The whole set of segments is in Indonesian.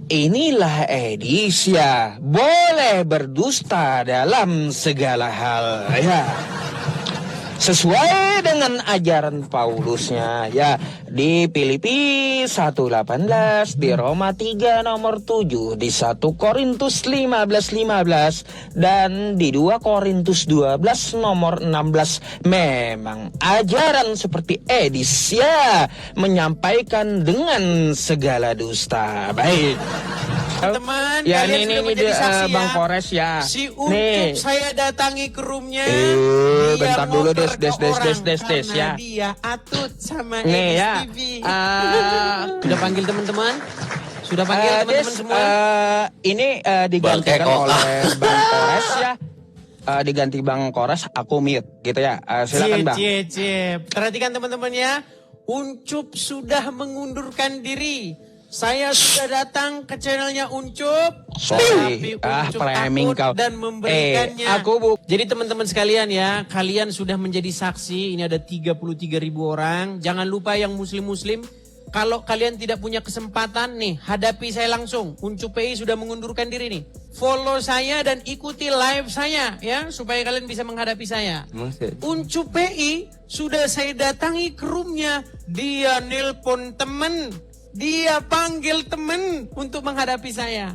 inilah Edisia, boleh berdusta dalam segala hal, ya. Sesuai dengan ajaran Paulusnya, ya, di Filipi 1:18, di Roma 3 nomor 7, di 1 Korintus 15:15, dan di 2 Korintus 12 nomor 16. Memang ajaran seperti Edisia menyampaikan dengan segala dusta. Baik. Teman, Ya, kalian sudah menjadi saksi Bang ya. Kores ya. Si Uncup saya datangi ke roomnya. Bentar dulu des ya. Dia atut sama Nih ya. TV. Sudah panggil teman-teman? Sudah panggil teman-teman semua? Ini digantikan oleh Bang Kores ya. Diganti Bang Kores, aku mute gitu ya. Silakan Bang. Perhatikan teman-teman ya. Uncup sudah mengundurkan diri. Saya sudah datang ke channelnya Uncup. Sorry, Uncup framing takut kau. dan memberikannya. Jadi teman-teman sekalian ya, kalian sudah menjadi saksi. Ini ada 33.000 orang. Jangan lupa yang muslim-muslim, kalau kalian tidak punya kesempatan nih, hadapi saya langsung. Uncup PI sudah mengundurkan diri nih. Follow saya dan ikuti live saya ya, supaya kalian bisa menghadapi saya. Uncup PI sudah saya datangi ke roomnya. Dia nelpon temen. Dia panggil temen untuk menghadapi saya.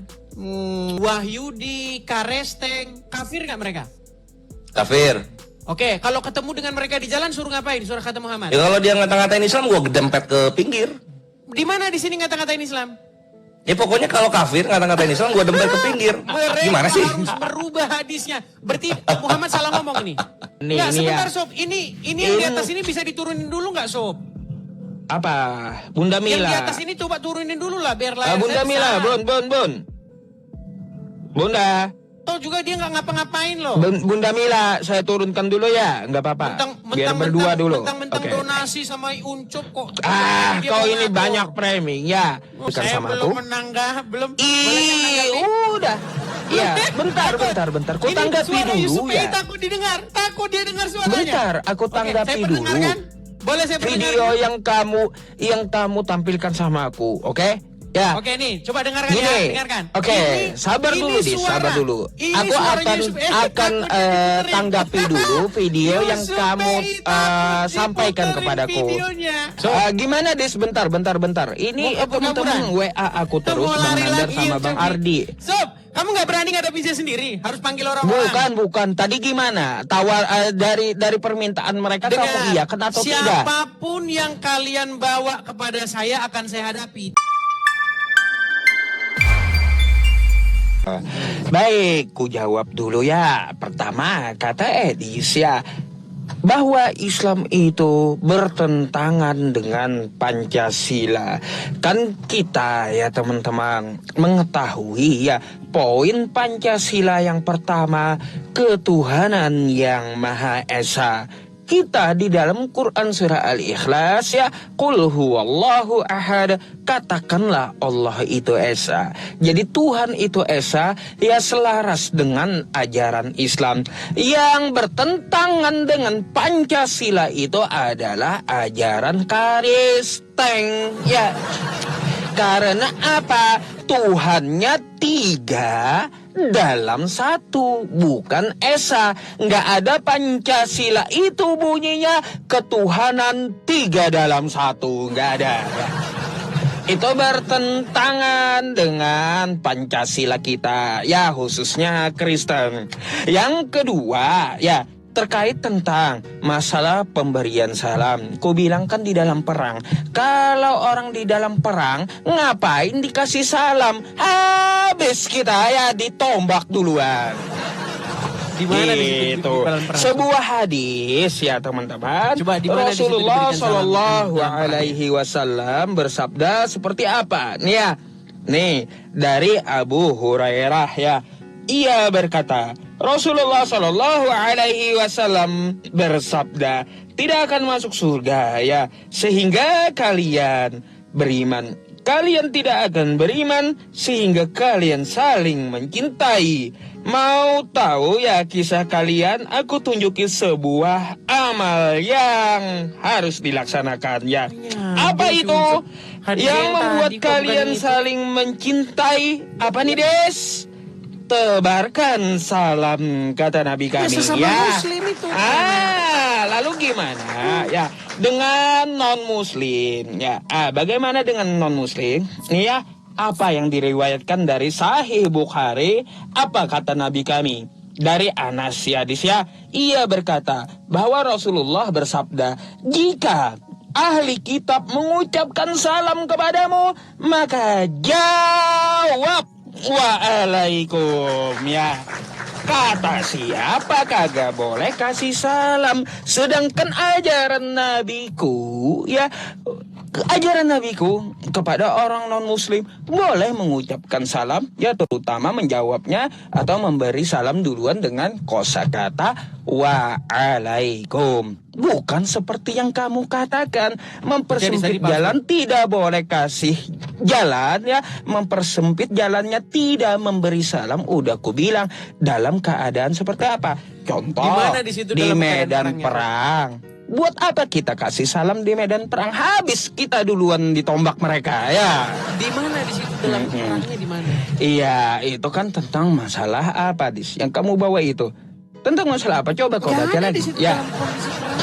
Wahyudi, Karesteng, kafir gak mereka? Kafir. Oke, kalau ketemu dengan mereka di jalan suruh ngapain? Suruh kata Muhammad. Ya kalau dia ngata-ngatain Islam, gue gedempet ke pinggir. Di mana di sini ngata-ngatain Islam? Ya pokoknya kalau kafir ngata-ngatain Islam, gue dempet ke pinggir. Gimana sih? Harus merubah hadisnya. Berarti Muhammad salah ngomong ini. Nggak, Ini sebentar ya. Sob. Ini yang di atas ini bisa diturunin dulu nggak Sob? Apa? Bunda Yang Mila. di atas ini coba turunin dulu lah biar layar Bunda saya Mila, besar. Bunda. Toh juga dia nggak ngapa-ngapain loh. Bunda Mila, saya turunkan dulu ya, nggak apa-apa. Biar berdua dulu. Mentang-mentang Oke. donasi sama Uncup kok. Ah, Dia kau mau ini ngatur. banyak framing ya. Oh, Bukan saya sama belum aku. menanggah, belum. Boleh saya menanggapi? Udah. Ya, bentar. Kau Ini tanggapi suara dulu Yusuf ya. takut didengar. Takut dia dengar suaranya. Bentar, aku Oke, tanggapi saya dulu. perdengarkan. Boleh saya Video perdengarkan? yang kamu tampilkan sama aku, oke? Ya. Oke nih, coba dengarkan Gini, ya, dengarkan. oke, Ini- sabar ini dulu, Dis, suara. sabar dulu. Ini Aku suaranya akan Yusuf. akan Takut didengerin. tanggapi dulu video yang Yusuf kamu takut sampaikan diputerin kepadaku. videonya. Gimana, Dis? Bentar. Ini Mau teman-teman kabur-kaburan? WA aku Tuh, terus mau Bang lari Nandar lagi, sama Yusuf. Bang Ardi. Sob, kamu nggak berani ngadepin saya sendiri, harus panggil orang-orang. Bukan. Tadi gimana? Dari permintaan mereka kamu Dengar, iyakan atau tidak? siapapun yang kalian bawa kepada saya akan saya hadapi. Baik, ku jawab dulu ya. Pertama, kata Edisia bahwa Islam itu bertentangan dengan Pancasila. Kan kita ya teman-teman mengetahui ya poin Pancasila yang pertama, ketuhanan yang Maha Esa. Kita di dalam Quran surah Al-Ikhlas ya, Qul huwallahu ahad, katakanlah Allah itu Esa. Jadi Tuhan itu Esa ya, selaras dengan ajaran Islam. Yang bertentangan dengan Pancasila itu adalah ajaran Karisteng ya. Karena apa? Tuhannya 3 dalam 1, bukan Esa. Nggak ada Pancasila itu bunyinya ketuhanan 3 dalam 1. Nggak ada. Itu bertentangan dengan Pancasila kita, ya khususnya Kristen. Yang kedua, ya terkait tentang masalah pemberian salam. Ku bilang kan di dalam perang, kalau orang di dalam perang ngapain dikasih salam? Habis kita ya ditombak duluan. Di mana Gitu. Sebuah hadis ya teman-teman. Coba di mana di situ Rasulullah diberikan salam? Shallallahu Dalam perang. Alaihi Wasallam bersabda seperti apa? Nih ya, nih dari Abu Hurairah ya. Ia berkata, Rasulullah Shallallahu Alaihi Wasallam bersabda, tidak akan masuk surga ya sehingga kalian beriman. Kalian tidak akan beriman sehingga kalian saling mencintai. Mau tahu ya kisah kalian? Aku tunjukin sebuah amal yang harus dilaksanakan ya. Apa itu? Hadis Yang membuat tadi kok bukan kalian itu. saling mencintai. Apa nih, Des? Tebarkan salam, kata Nabi Ya, kami. sesama muslim itu. Lalu gimana? Ya, dengan non-muslim. Ya, bagaimana dengan non-muslim? Nih ya, apa yang diriwayatkan dari Sahih Bukhari? Apa kata Nabi kami? Dari Anas ya, hadis ya. Ia berkata bahwa Rasulullah bersabda, jika ahli kitab mengucapkan salam kepadamu, maka jawab waalaikum ya. Kata siapa kagak boleh kasih salam. Sedangkan ajaran nabiku ya, ajaran nabiku kepada orang non muslim boleh mengucapkan salam ya, terutama menjawabnya atau memberi salam duluan dengan kosakata waalaikum. Bukan seperti yang kamu katakan, mempersempit Jadi, jalan, tidak boleh kasih jalan ya, mempersempit jalannya, tidak memberi salam. Udah ku bilang dalam keadaan seperti apa? Contoh Gimana di situ di dalam medan keadaan perang. Buat apa kita kasih salam di medan perang? Habis kita duluan ditombak mereka ya. Di mana di situ dalam perangnya di mana? Iya, itu kan tentang masalah apa, Dis? Yang kamu bawa itu tentang masalah apa? Coba kau baca Gak ada lagi. di situ Ya. dalam kondisi perang.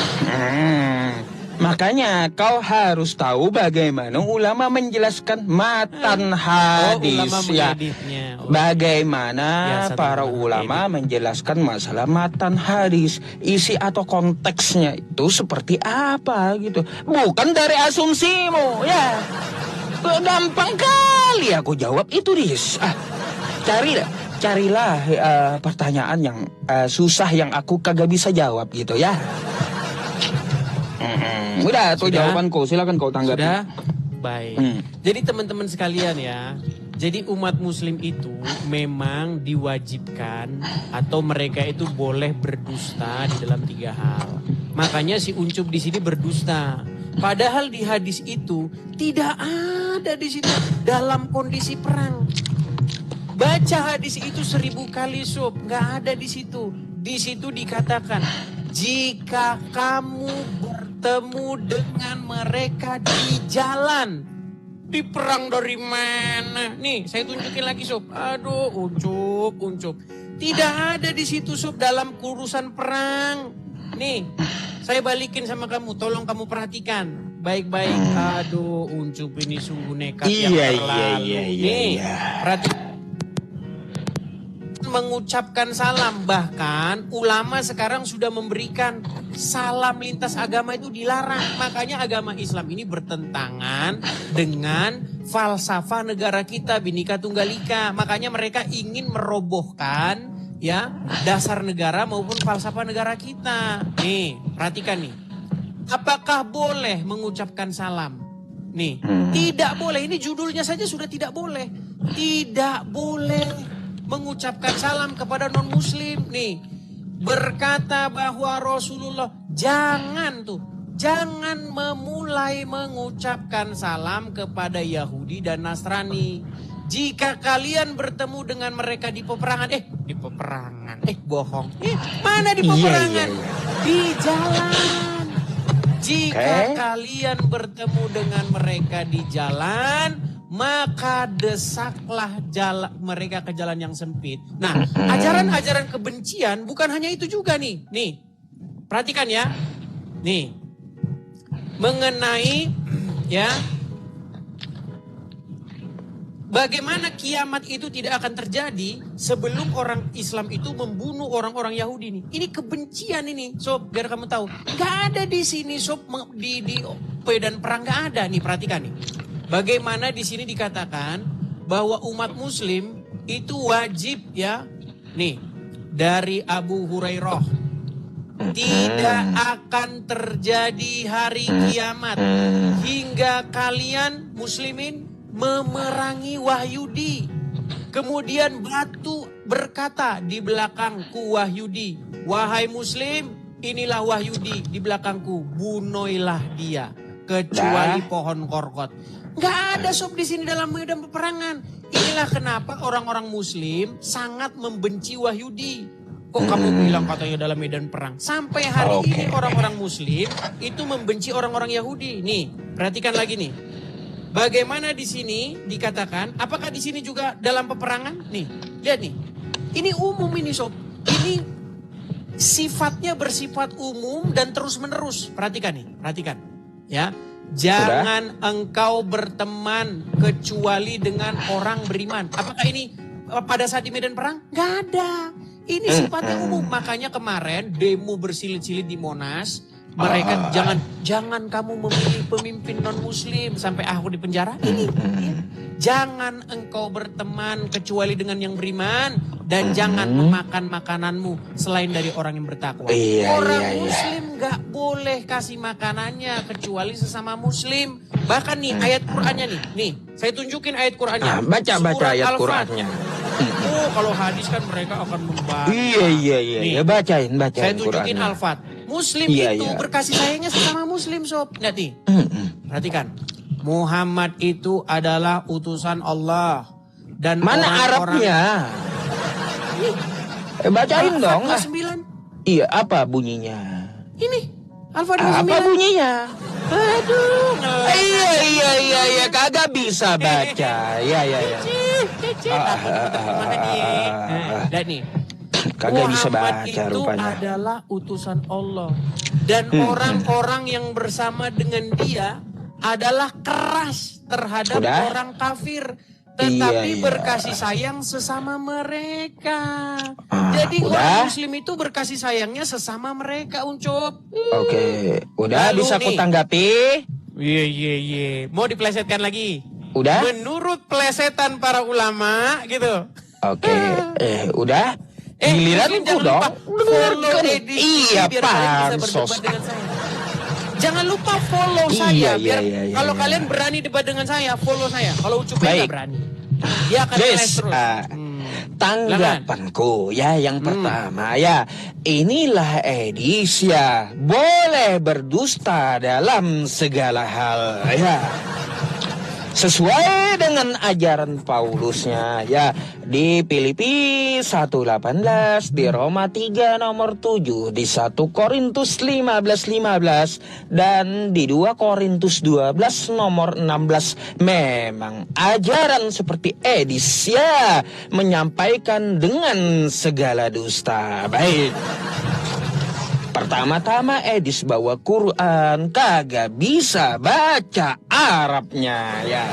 Makanya kau harus tahu bagaimana ulama menjelaskan matan hadis ulama ya. mengeditnya. Bagaimana Biasa para teman-teman ulama menjelaskan masalah matan hadis, isi atau konteksnya itu seperti apa gitu. Bukan dari asumsimu ya. Gampang kali aku jawab itu, Dis. Carilah pertanyaan yang susah yang aku kagak bisa jawab gitu ya. Udah, itu Sudah? jawabanku. Silakan kau tanggapi. Sudah? Baik. Jadi teman-teman sekalian ya, jadi umat muslim itu memang diwajibkan atau mereka itu boleh berdusta di dalam 3 hal. Makanya si Uncup di sini berdusta. Padahal di hadis itu tidak ada di situ dalam kondisi perang. Baca hadis itu 1000 kali sob, nggak ada di situ. Di situ dikatakan jika kamu bertemu dengan mereka di jalan, di perang dari mana? Nih, saya tunjukin lagi sob. Aduh, Uncup. Tidak ada di situ sob dalam urusan perang. Nih, saya balikin sama kamu. Tolong kamu perhatikan baik-baik. Aduh, Uncup ini sungguh nekat yang terlalu. Nih, perhatikan. Mengucapkan salam, bahkan ulama sekarang sudah memberikan salam lintas agama itu dilarang. Makanya agama Islam ini bertentangan dengan falsafah negara kita Bhinneka Tunggal Ika. Makanya mereka ingin merobohkan ya dasar negara maupun falsafah negara kita. Nih, perhatikan nih. Apakah boleh mengucapkan salam? Nih, tidak boleh. Ini judulnya saja sudah tidak boleh. Tidak boleh mengucapkan salam kepada non-muslim. Nih, berkata bahwa Rasulullah jangan memulai mengucapkan salam kepada Yahudi dan Nasrani. Jika kalian bertemu dengan mereka di peperangan, bohong. Mana di peperangan? Di jalan. Jika kalian bertemu dengan mereka di jalan, maka desaklah jalan mereka ke jalan yang sempit. Nah, ajaran-ajaran kebencian bukan hanya itu juga nih. Nih, perhatikan ya. Nih, mengenai ya bagaimana kiamat itu tidak akan terjadi sebelum orang Islam itu membunuh orang-orang Yahudi nih. Ini kebencian ini, sob, biar kamu tahu. Gak ada di sini, sob, di medan perang gak ada nih. Perhatikan nih. Bagaimana di sini dikatakan bahwa umat muslim itu wajib ya. Nih, dari Abu Hurairah. Tidak akan terjadi hari kiamat hingga kalian muslimin memerangi Wahyudi. Kemudian batu berkata di belakangku Wahyudi, wahai muslim, inilah Wahyudi di belakangku, bunuhlah dia kecuali pohon korkot. Gak ada sob di sini dalam medan peperangan. Inilah kenapa orang-orang muslim sangat membenci Wahyudi. Kok kamu bilang katanya dalam medan perang? Sampai hari ini orang-orang muslim itu membenci orang-orang Yahudi. Nih, perhatikan lagi nih. Bagaimana di sini dikatakan? Apakah di sini juga dalam peperangan? Nih, lihat nih. Ini umum ini sob. Ini sifatnya bersifat umum dan terus menerus. Perhatikan nih, perhatikan. Ya, jangan engkau berteman kecuali dengan orang beriman. Apakah ini pada saat di medan perang? Gak ada. Ini sifatnya umum. Makanya kemarin demo bersilit-silit di Monas. Mereka jangan kamu memilih pemimpin non muslim sampai aku di penjara. Ini ya. Jangan engkau berteman kecuali dengan yang beriman dan jangan memakan makananmu selain dari orang yang bertakwa. Orang muslim gak boleh kasih makanannya kecuali sesama muslim. Bahkan nih ayat Qur'annya nih saya tunjukin ayat Qur'annya. Baca ayat Qur'annya. Oh, kalau hadis kan mereka akan membahas. Iya, bacain Saya tunjukin Qur'annya. Al-Fat. Muslim itu berkasih sayangnya sesama muslim sob. Lihat nih. Perhatikan. Muhammad itu adalah utusan Allah. Dan mana Arabnya? Bacain dong. Al-Fat 29. Iya, apa bunyinya? Ini. Al-Fat 29. Apa bunyinya? Aduh. Iya, kagak bisa baca. Iya. Lihat nih. Kagak bisa Muhammad baca itu rupanya. adalah utusan Allah. Dan orang-orang yang bersama dengan dia adalah keras terhadap orang kafir. Tetapi berkasih sayang sesama mereka. Jadi orang muslim itu berkasih sayangnya sesama mereka, Uncop. Oke, udah Lalu bisa nih. ku tanggapi? Iya. Mau diplesetkan lagi? Udah? Menurut plesetan para ulama gitu. Oke, udah? Giliranku dong. Follow edisi Iya, biar kalian bisa pansos. berdebat dengan saya. Jangan lupa follow saya biar kalau kalian berani debat dengan saya, follow saya. Kalau Ucup nggak berani, dia akan ngeles terus. Tanggapanku ya yang pertama ya, inilah Edis ya, boleh berdusta dalam segala hal ya. Sesuai dengan ajaran Paulusnya ya, di Filipi 1:18, di Roma 3 nomor 7, di 1 Korintus 15:15 dan di 2 Korintus 12 nomor 16. Memang ajaran seperti Edis ya menyampaikan dengan segala dusta. Baik. Pertama-tama Edis bawa Quran, kagak bisa baca Arabnya ya.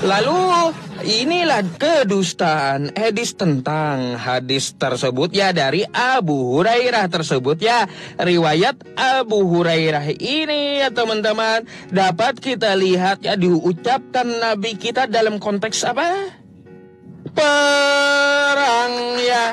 Lalu inilah kedustaan Edis tentang hadis tersebut ya, dari Abu Hurairah tersebut ya. Riwayat Abu Hurairah ini ya teman-teman dapat kita lihat ya diucapkan Nabi kita dalam konteks apa? Perang ya.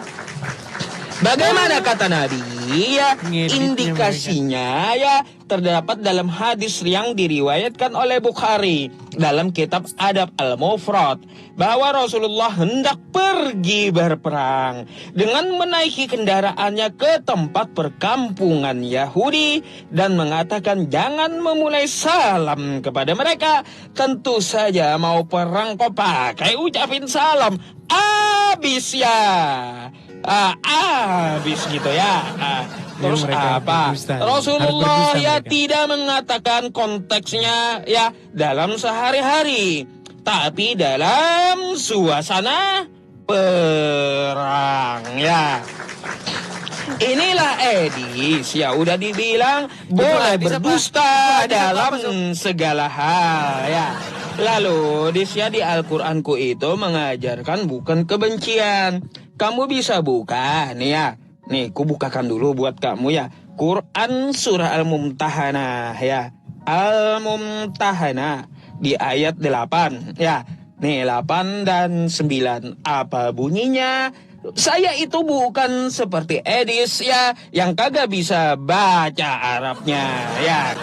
Bagaimana kata Nabi ya, indikasinya ya terdapat dalam hadis yang diriwayatkan oleh Bukhari dalam kitab Adab Al-Mufrad, bahwa Rasulullah hendak pergi berperang dengan menaiki kendaraannya ke tempat perkampungan Yahudi dan mengatakan jangan memulai salam kepada mereka. Tentu saja mau perang kok pakai ucapin salam, abis ya. Habis gitu ya. Terus apa? Rasulullah ya tidak mengatakan konteksnya ya dalam sehari-hari, tapi dalam suasana perang ya. Inilah Edis ya, udah dibilang boleh berdusta dalam segala hal ya. Lalu di Al-Quranku itu mengajarkan bukan kebencian. Kamu bisa buka nih ya. Nih, ku bukakan dulu buat kamu ya. Quran surah Al-Mumtahanah ya. Al-Mumtahanah di ayat 8 ya. Nih 8 dan 9. Apa bunyinya? Saya itu bukan seperti Edis ya, yang kagak bisa baca Arabnya ya.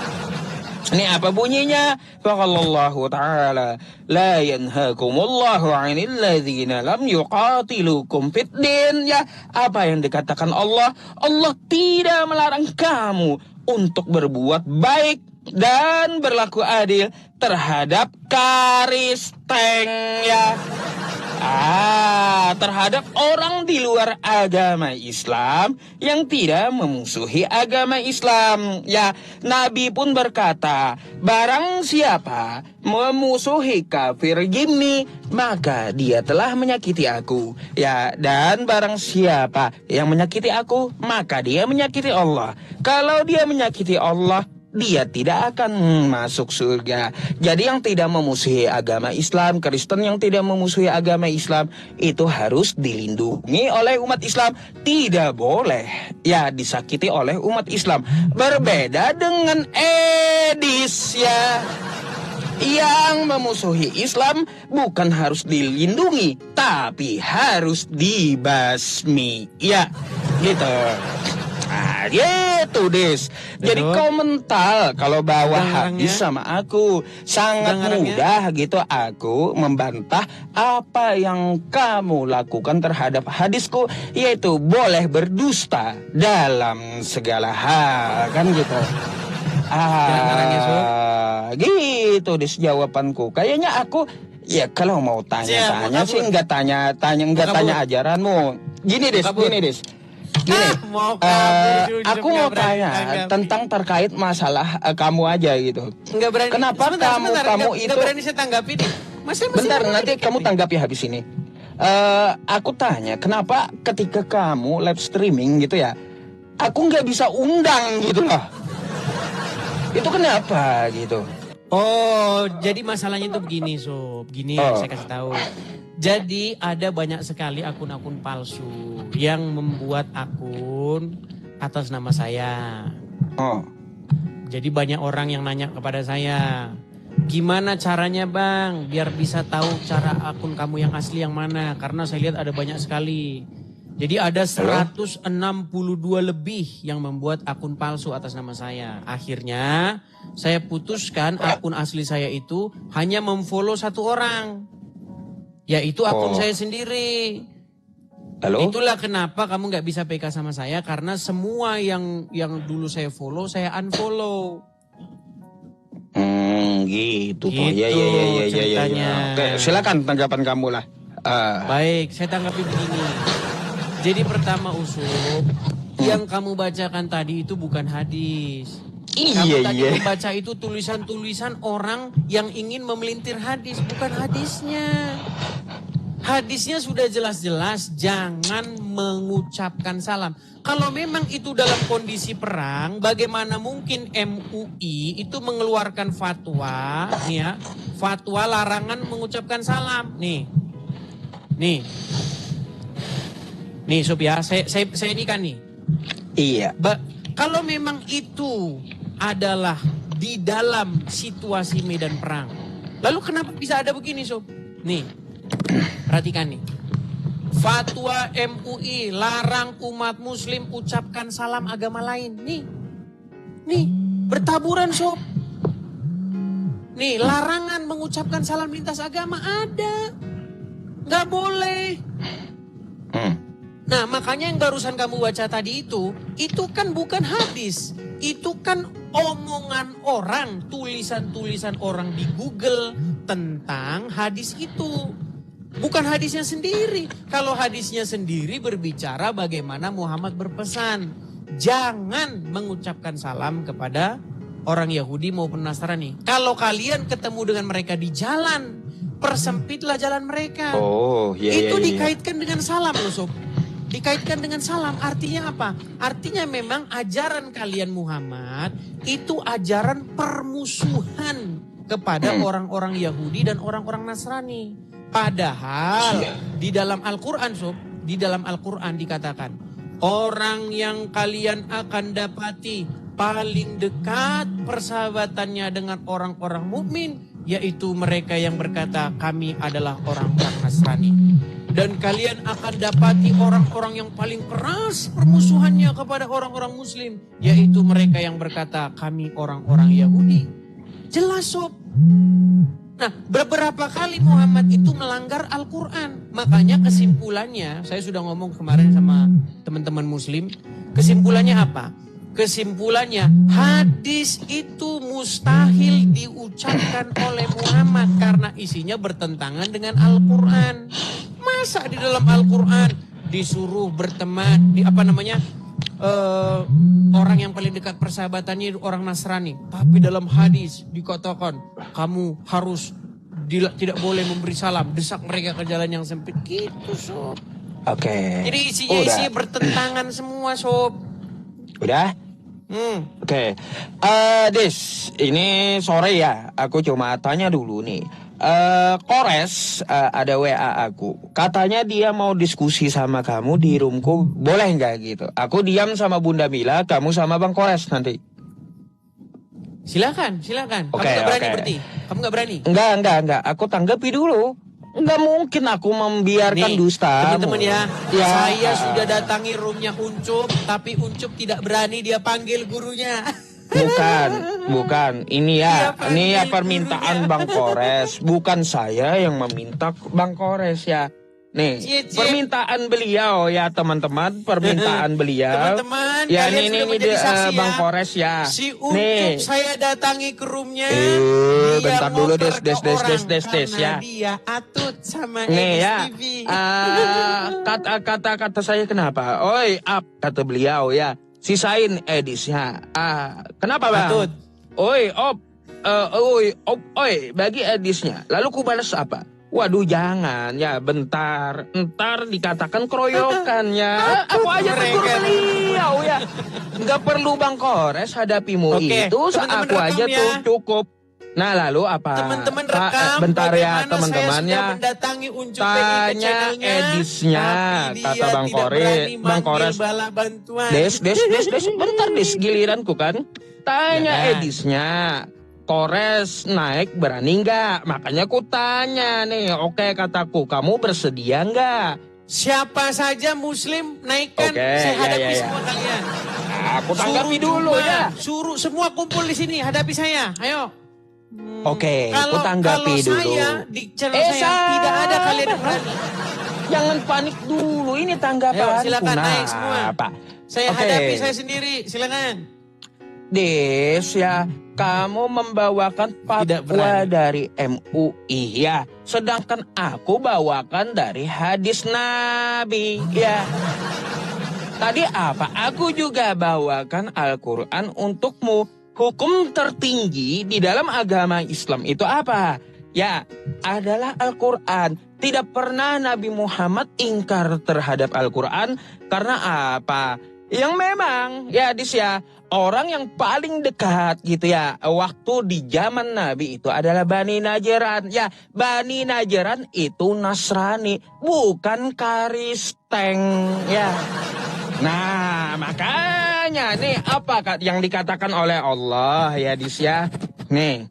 Ini apa bunyinya? Faqallahu ta'ala la yanhakumullahu 'anil ladzina lam yuqatilukum fid din ya. Apa yang dikatakan Allah? Allah tidak melarang kamu untuk berbuat baik dan berlaku adil terhadap Kristen ya. terhadap orang di luar agama Islam yang tidak memusuhi agama Islam. Ya, Nabi pun berkata, barang siapa memusuhi kafir gini, maka dia telah menyakiti aku. Ya, dan barang siapa yang menyakiti aku, maka dia menyakiti Allah. Kalau dia menyakiti Allah, dia tidak akan masuk surga. Jadi yang tidak memusuhi agama Islam, Kristen yang tidak memusuhi agama Islam, itu harus dilindungi oleh umat Islam. Tidak boleh ya disakiti oleh umat Islam. Berbeda dengan Edis ya, yang memusuhi Islam bukan harus dilindungi, tapi harus dibasmi. Ya, gitu. Nah, gitu Des. Jadi kau mental kalau bawa hadis sama aku. Sangat mudah gitu aku membantah apa yang kamu lakukan terhadap hadisku, yaitu boleh berdusta dalam segala hal, kan gitu. Gitu Des jawabanku. Kayaknya aku ya kalau mau tanya-tanya sih nggak tanya ajaranmu. Gini Des. Gini, aku mau tanya tentang terkait masalah kamu aja gitu. Nggak berani. Kenapa kamu itu? Nggak berani saya tanggapi nih. Bentar, nanti kamu tanggapi habis ini. Aku tanya, kenapa ketika kamu live streaming gitu ya, aku nggak bisa undang gitu loh. Itu kenapa gitu? Oh, jadi masalahnya itu begini, Sob. Gini saya kasih tahu. Jadi ada banyak sekali akun-akun palsu yang membuat akun atas nama saya. Jadi banyak orang yang nanya kepada saya, gimana caranya bang biar bisa tahu cara akun kamu yang asli yang mana? Karena saya lihat ada banyak sekali. Jadi ada 162 lebih yang membuat akun palsu atas nama saya. Akhirnya saya putuskan akun asli saya itu hanya memfollow satu orang. Yaitu akun saya sendiri. Halo? Itulah kenapa kamu nggak bisa PK sama saya. Karena semua yang dulu saya follow, saya unfollow. Gitu toh. Ya. Oke, silakan tanggapan kamu lah. Baik, saya tanggapi begini. Jadi pertama Usop, yang kamu bacakan tadi itu bukan hadis. Kamu tadi membaca itu tulisan-tulisan orang yang ingin memelintir hadis, bukan hadisnya. Hadisnya sudah jelas-jelas jangan mengucapkan salam. Kalau memang itu dalam kondisi perang, bagaimana mungkin MUI itu mengeluarkan fatwa, ya, fatwa larangan mengucapkan salam. Nih, Sob ya, saya ini kan nih. Iya. Kalau memang itu adalah di dalam situasi medan perang, lalu kenapa bisa ada begini, Sob? Nih, perhatikan nih. Fatwa MUI larang umat muslim ucapkan salam agama lain. Nih, bertaburan, Sob. Nih, larangan mengucapkan salam lintas agama ada. Nggak boleh. Nah, makanya yang barusan kamu baca tadi itu kan bukan hadis. Itu kan omongan orang, tulisan-tulisan orang di Google tentang hadis itu. Bukan hadisnya sendiri. Kalau hadisnya sendiri berbicara bagaimana Muhammad berpesan, jangan mengucapkan salam kepada orang Yahudi maupun Nasrani. Kalau kalian ketemu dengan mereka di jalan, persempitlah jalan mereka. Itu dikaitkan dengan salam loh, Sob. Dikaitkan dengan salam, artinya apa? Artinya memang ajaran kalian Muhammad itu ajaran permusuhan kepada orang-orang Yahudi dan orang-orang Nasrani. Padahal di dalam Al-Quran, Sob, di dalam Al-Quran dikatakan, orang yang kalian akan dapati paling dekat persahabatannya dengan orang-orang mukmin, yaitu mereka yang berkata kami adalah orang-orang Nasrani. Dan kalian akan dapati orang-orang yang paling keras permusuhannya kepada orang-orang muslim, yaitu mereka yang berkata kami orang-orang Yahudi. Jelas, Sob. Nah, beberapa kali Muhammad itu melanggar Al-Quran. Makanya kesimpulannya, saya sudah ngomong kemarin sama teman-teman muslim. Kesimpulannya apa? Kesimpulannya hadis itu mustahil diucapkan oleh Muhammad karena isinya bertentangan dengan Al-Quran. Masa di dalam Al-Quran disuruh berteman, orang yang paling dekat persahabatannya orang Nasrani. Tapi dalam hadis dikatakan kamu harus tidak boleh memberi salam, desak mereka ke jalan yang sempit. Gitu sob. Oke. Jadi isinya bertentangan semua sob. Udah? Oke. Dis, ini sore ya. Aku cuma tanya dulu nih. Kores ada WA aku. Katanya dia mau diskusi sama kamu di roomku. Boleh nggak gitu? Aku diam sama Bunda Mila, kamu sama Bang Kores nanti. Silakan. Kamu Oke, nggak berani oke. berarti? Kamu nggak berani? Enggak. Aku tanggapi dulu. Enggak mungkin aku membiarkan Nih, dusta. teman-teman ya, Ya. saya sudah datangi roomnya Uncup, tapi Uncup tidak berani dia panggil gurunya. Bukan. Ini ya Dia panggil permintaan gurunya. Bang Kores. Bukan saya yang meminta Bang Kores ya. Nih, Cie. permintaan beliau ya teman-teman, permintaan beliau. Teman-teman, Ya kalian ini sudah menjadi saksi ya. Bang Kores ya. Si Uncup Nih. saya datangi ke roomnya. Bentar dulu, Des, karena ya. dia atut sama Nih Edis ya, TV. kata saya kenapa? Oi, kata beliau ya. Sisain edisnya. Kenapa Bang? Atut. Oi, bagi edisnya. Lalu ku balas apa? Waduh jangan ya, bentar. Ntar dikatakan keroyokan ya. Aku aja tegur beliau ya. Nggak perlu Bang Kores hadapimu Oke, itu. teman-teman Aku aja rekam ya. tuh cukup. Nah lalu apa? Teman-teman rekam Bentar ya bagaimana teman-teman saya ya. sudah mendatangi Uncup PI ke Tanya channelnya, edisnya, tapi dia kata Bang tidak Kores. berani Bang manggil Kores. bala bantuan. Des, bentar Des, giliranku kan. Tanya Ya kan? edisnya. Kores naik berani nggak? Makanya ku tanya nih. Oke kataku, kamu bersedia nggak? Siapa saja Muslim naikkan, Oke, saya hadapi ya. semua kalian. Aku tanggapi dulu semua, ya. Suruh semua kumpul di sini, hadapi saya. Ayo. Oke, ku tanggapi kalau dulu. saya di channel saya tidak ada kalian yang berani. Jangan panik dulu, ini tanggapan. Ayo silakan naik semua. Apa? Saya Oke. hadapi saya sendiri, silakan. Des ya, kamu membawakan Tidak fatwa berani. dari MUI ya, sedangkan aku bawakan dari hadis Nabi ya. Tadi apa? Aku juga bawakan Al-Quran untukmu. Hukum tertinggi di dalam agama Islam itu apa? Ya, adalah Al-Quran. Tidak pernah Nabi Muhammad ingkar terhadap Al-Quran. Karena apa? Yang memang, ya Dis ya, orang yang paling dekat gitu ya, waktu di zaman Nabi itu adalah Bani Najran. Ya, Bani Najran itu Nasrani, bukan Kristen. Ya. Nah, makanya nih apa yang dikatakan oleh Allah ya Dis ya. Nih,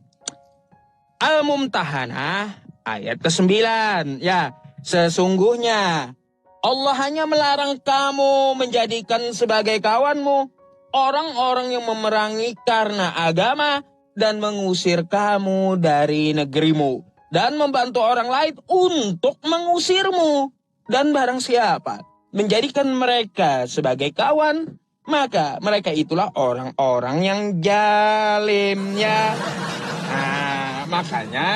Al-Mumtahanah ayat ke-9. Ya, sesungguhnya Allah hanya melarang kamu menjadikan sebagai kawanmu orang-orang yang memerangi karena agama dan mengusir kamu dari negerimu dan membantu orang lain untuk mengusirmu. Dan barang siapa menjadikan mereka sebagai kawan, maka mereka itulah orang-orang yang zalimnya. Nah, makanya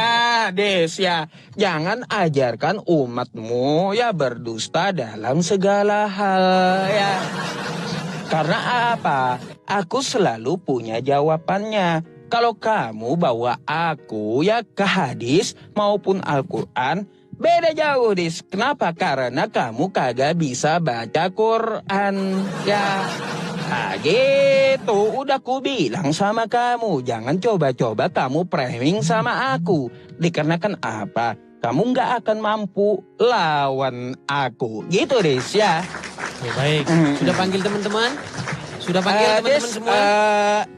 Des ya, jangan ajarkan umatmu ya berdusta dalam segala hal ya. Karena apa? Aku selalu punya jawabannya. Kalau kamu bawa aku ya ke hadis maupun Al-Quran, beda jauh Dis. Kenapa? Karena kamu kagak bisa baca Quran ya. Nah gitu, udah ku bilang sama kamu, jangan coba-coba kamu framing sama aku. Dikarenakan apa? Kamu nggak akan mampu lawan aku. Gitu Dis ya. Ya, baik, sudah panggil teman-teman? Sudah panggil teman-teman Des, semua?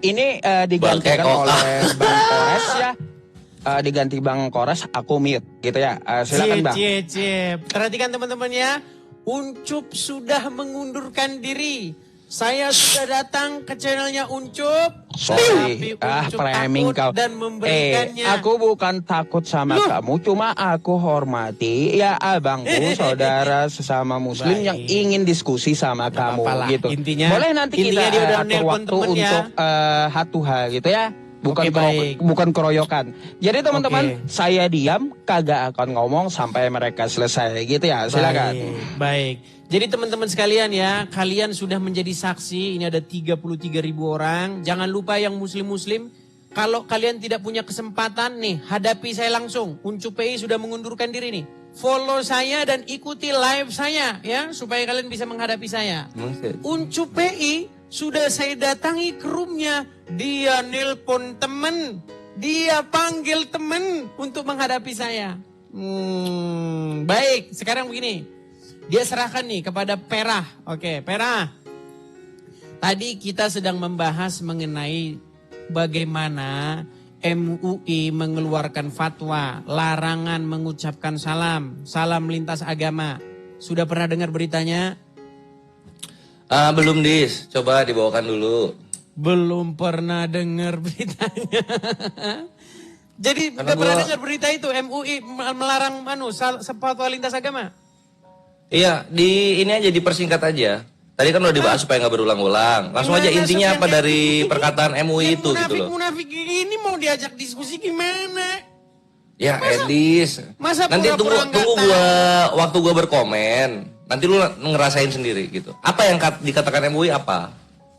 ini digantikan Bang Eko. oleh Bang Kores ya. Diganti Bang Kores, aku mute gitu ya. Silakan Bang. Cie. Perhatikan teman-teman ya. Uncup sudah mengundurkan diri. Saya sudah datang ke channelnya Uncup. Sorry, Tapi Uncup framing takut kau. dan memberikannya. Aku bukan takut sama kamu, cuma aku hormati ya abangku, saudara sesama muslim Baik. yang ingin diskusi sama kamu apa-apa lah. gitu. Intinya- Boleh nanti intinya kita dia udah atur nelpon waktu temen ya. untuk hatuha gitu ya. Bukan Oke, baik. bukan keroyokan. Jadi teman-teman, Oke. saya diam, kagak akan ngomong sampai mereka selesai gitu ya. Silakan. Baik. Jadi teman-teman sekalian ya, kalian sudah menjadi saksi. Ini ada 33.000 orang. Jangan lupa yang muslim-muslim, kalau kalian tidak punya kesempatan nih, hadapi saya langsung. Uncup PI sudah mengundurkan diri nih. Follow saya dan ikuti live saya ya, supaya kalian bisa menghadapi saya. Uncup PI sudah saya datangi ke roomnya. Dia nelpon temen, dia panggil temen untuk menghadapi saya. Baik, sekarang begini. Dia serahkan nih kepada Perah. Oke, Perah. Tadi kita sedang membahas mengenai bagaimana MUI mengeluarkan fatwa larangan mengucapkan salam lintas agama. Sudah pernah dengar beritanya? Belum Dis, coba dibawakan dulu. Belum pernah dengar beritanya. Jadi Karena udah pernah gua- dengar berita itu MUI melarang fatwa lintas agama? Iya, di ini aja dipersingkat aja. Tadi kan udah dibahas supaya nggak berulang-ulang. Langsung aja Gimana, intinya Sob, apa yang dari perkataan MUI itu gitu loh. Munafik ini mau diajak diskusi gimana? Ya Edis, masa nanti pura-pura nggak tunggu waktu gua berkomen. Nanti lu ngerasain sendiri gitu. Apa yang dikatakan MUI apa?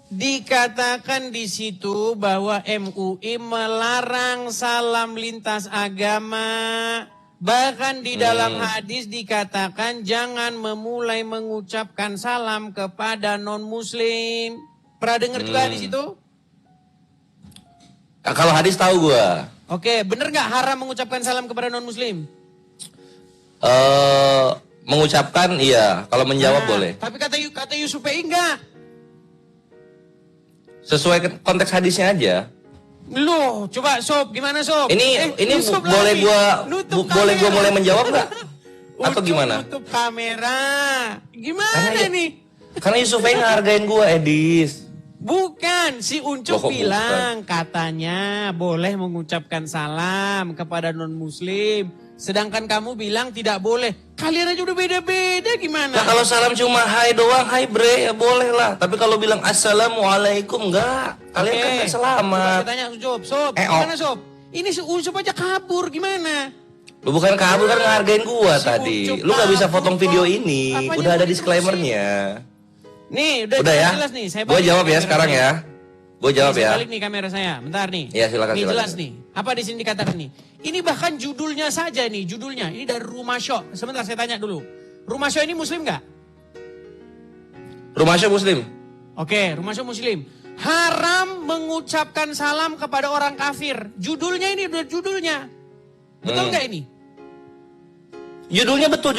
Dikatakan di situ bahwa MUI melarang salam lintas agama. Bahkan di dalam hadis dikatakan jangan memulai mengucapkan salam kepada non-muslim. Pernah dengar juga hadis itu? Kalau hadis tahu gua. Oke, bener nggak haram mengucapkan salam kepada non-muslim? Mengucapkan iya, kalau menjawab boleh. Tapi kata Yusuf PI enggak. Sesuai konteks hadisnya aja. Loh, coba Sob, gimana Sob? Ini Yusuf boleh lagi. gua Nutup boleh gua kamera. mulai menjawab nggak? Atau Ucup gimana? nutup kamera. Gimana Karena nih? Karena Yusuf ngehargain gua, Edis. Bukan, si Uncup Loh, kok bilang katanya boleh mengucapkan salam kepada non-muslim. Sedangkan kamu bilang tidak boleh. Kalian aja udah beda-beda gimana? Nah kalau salam cuma hai doang, hai bre, ya boleh lah. Tapi kalau bilang assalamualaikum enggak. Kalian kan nggak Coba selamat. saya tanya Sob, gimana Sob? Ini si Uncup aja kabur gimana? Lu bukan kabur kan ngehargain gua Si tadi. Ucup Lu nggak bisa kabur potong kok. video ini. Apanya Udah ada mau disclaimernya. Nih, Udah ya. jelas nih. Saya Gua balik jawab ya kamera sekarang saya. ya. Gua jawab Saya ya. balik nih kamera saya. Bentar nih. Iya, silakan, Nih silakan. jelas nih. Apa di sini dikatakan nih? Ini bahkan judulnya saja nih, judulnya. Ini dari Rumah Syok. Sebentar saya tanya dulu. Rumah Syok ini muslim nggak? Rumah Syah Muslim. Oke, Rumah Syok muslim. Haram mengucapkan salam kepada orang kafir. Judulnya ini udah judulnya. Betul nggak ini? Judulnya betul.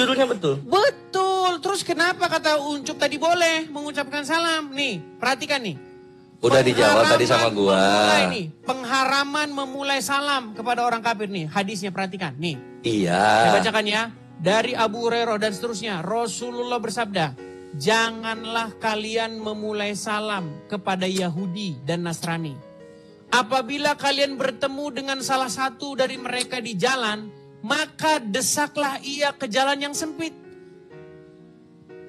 Betul. Terus kenapa kata Uncup tadi boleh mengucapkan salam? Nih, perhatikan nih. Udah dijawab tadi sama gua. Pengharaman memulai salam kepada orang kafir nih. Hadisnya perhatikan nih. Iya. Saya bacakan ya. Dari Abu Hurairah dan seterusnya. Rasulullah bersabda, janganlah kalian memulai salam kepada Yahudi dan Nasrani. Apabila kalian bertemu dengan salah satu dari mereka di jalan, maka desaklah ia ke jalan yang sempit.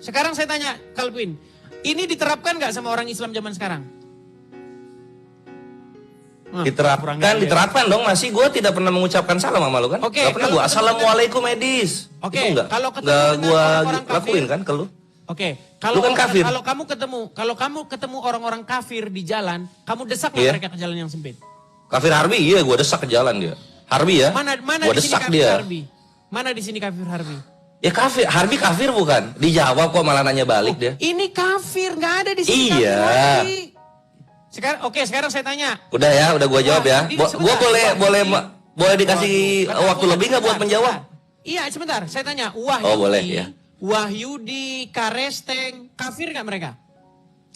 Sekarang saya tanya, Calvin, ini diterapkan nggak sama orang Islam zaman sekarang? Diterapkan dong. Masih gue tidak pernah mengucapkan salam sama lu kan? Oke, Gak pernah kalau gue ketemu assalamualaikum Edis. Oke, Itu enggak. kalau ketemu Enggak dengan gue orang-orang kafir. lakuin kan ke lu. Oke, Lu kan kafir. kalau kamu ketemu orang-orang kafir di jalan, kamu desak nggak Iya. mereka ke jalan yang sempit? Kafir Harbi, iya gue desak ke jalan dia. Harbi ya, Mana gue di sini desak kafir dia. Harbi? Mana di sini kafir Harbi? Ya kafir, Harbi kafir bukan? Dijawab kok malah nanya balik dia. Ini kafir, nggak ada di sini Iya. kafir Harbi. Sekarang saya tanya. Udah ya, udah gue jawab ya. Di- Gue sebentar. boleh dikasih Bentar, waktu lebih nggak buat sebentar, menjawab? sebentar. Iya, sebentar. Saya tanya, Wahyudi, Oh, boleh, ya. Wahyudi, Karesteng, kafir nggak mereka?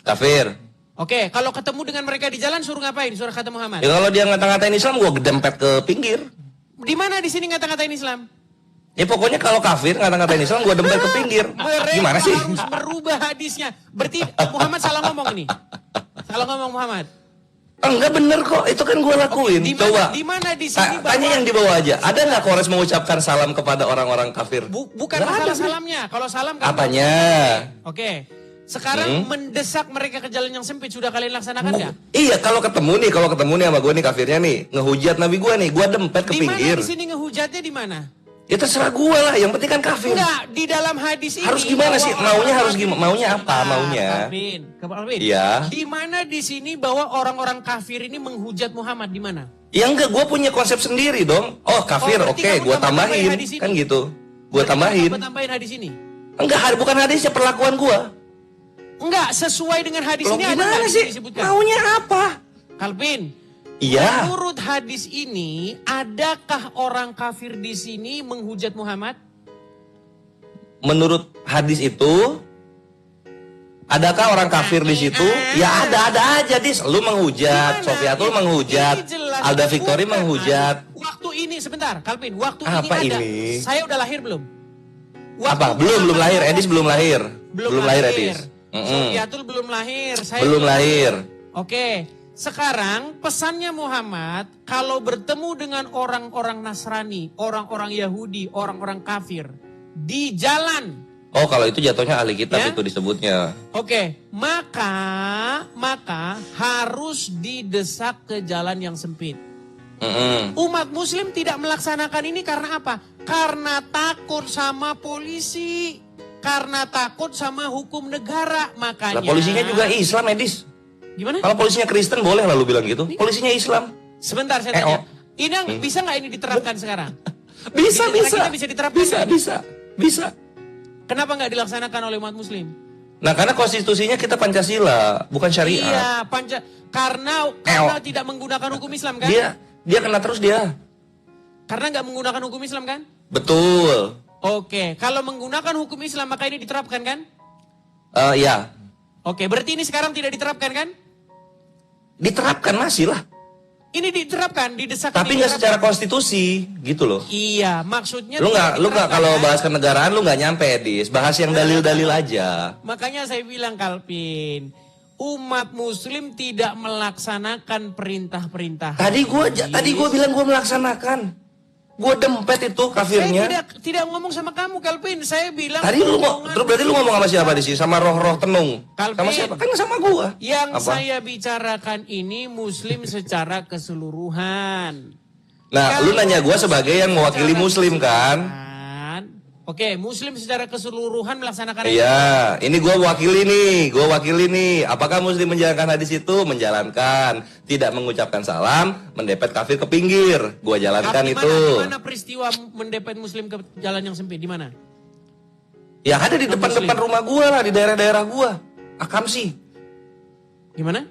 Kafir. Oke, kalau ketemu dengan mereka di jalan suruh ngapain? Suruh kata Muhammad. Ya kalau dia ngata-ngatain Islam, gue gedempet ke pinggir. Di mana di sini ngata-ngatain Islam? Ya pokoknya kalau kafir ngata-ngatain Islam, gue dempet ke pinggir. Mereka Gimana sih? harus merubah hadisnya. Berarti Muhammad salah ngomong ini. Salah ngomong Muhammad. Enggak bener kok, itu kan gue lakuin. Di Coba. mana di sini Tanya yang di bawah aja. Ada nggak Kores mengucapkan salam kepada orang-orang kafir? bukan Nggak ada masalah sih. salamnya. Kalau salam kamu Apanya? Oke. Sekarang mendesak mereka ke jalan yang sempit. Sudah kalian laksanakan nggak? Iya, kalau ketemu nih sama gue nih kafirnya nih, ngehujat Nabi gue nih, gue dempet ke pinggir. Di mana di sini ngehujatnya di mana? Ya terserah gue lah, yang penting kan kafir. Enggak, di dalam hadis ini. Harus gimana sih? Maunya harus gimana? Maunya apa? Maunya? Calvin. Iya. Di mana di sini bahwa orang-orang kafir ini menghujat Muhammad di mana? Ya enggak, gue punya konsep sendiri dong. Oh kafir, berarti oke, kamu gue tambahin tambahin, hadis ini. kan gitu. Gue tambahin. Kamu tambahin hadis ini. Enggak, bukan hadisnya, perlakuan gue. Enggak, sesuai dengan hadis Loh, ini ada gimana nggak sih? disebutkan? Maunya apa? Calvin, Iya. menurut hadis ini, adakah orang kafir di sini menghujat Muhammad? Menurut hadis itu, adakah orang kafir di situ? Ya ada aja, Dis. Lu menghujat, Sofiatul menghujat, Alda Victory menghujat. Waktu ini, sebentar, Calvin, waktu Apa ini ada. ini? Saya udah lahir belum? Apa? Belum lahir, Edis belum lahir. Belum lahir, Edis. Sofiatul belum lahir. Saya Belum lahir. Oke, sekarang pesannya Muhammad, kalau bertemu dengan orang-orang Nasrani, orang-orang Yahudi, orang-orang kafir, di jalan. Oh, kalau itu jatuhnya ahli kitab Ya? itu disebutnya. Oke, maka harus didesak ke jalan yang sempit. Umat muslim tidak melaksanakan ini karena apa? Karena takut sama polisi. Karena takut sama hukum negara. Makanya. Lah polisinya juga Islam, Edis. Gimana? Kalau polisinya Kristen boleh lalu bilang gitu. Polisinya Islam. Sebentar saya tanya. Ini bisa nggak ini diterapkan sekarang? Bisa. Kira-kira bisa diterapkan nggak? Bisa. Kenapa nggak dilaksanakan oleh umat muslim? Nah, karena konstitusinya kita Pancasila, bukan syariat. Iya, karena tidak menggunakan hukum Islam kan? Dia kena terus dia. Karena nggak menggunakan hukum Islam kan? Betul. Oke, kalau menggunakan hukum Islam maka ini diterapkan kan? Ya. Oke, berarti ini sekarang tidak diterapkan kan? Diterapkan masih lah. Ini diterapkan, didesak. Tapi nggak secara konstitusi, gitu loh. Iya, maksudnya. Lu nggak kalau bahas kenegaraan lu nggak nyampe, Edis. Bahas yang dalil-dalil aja. Makanya saya bilang, Calvin, umat muslim tidak melaksanakan perintah-perintah. Tadi gua bilang gua melaksanakan. Gua dempet itu kafirnya. Saya tidak ngomong sama kamu, Calvin. Saya bilang. Tadi berarti lu ngomong sama siapa di sini? Sama roh-roh tenung. Calvin, sama siapa? Kan sama gua. Yang saya bicarakan ini muslim secara keseluruhan. Nah, lu nanya gua sebagai yang mewakili muslim kan? Oke, muslim secara keseluruhan melaksanakan. Iya, ini gue wakili nih. Apakah muslim menjalankan hadis itu? Menjalankan. Tidak mengucapkan salam, mendepet kafir ke pinggir. Gue jalankan itu. Di mana peristiwa mendepet muslim ke jalan yang sempit? Di mana? Ya ada di depan-depan rumah gue lah, di daerah-daerah gue. Akamsi. Gimana?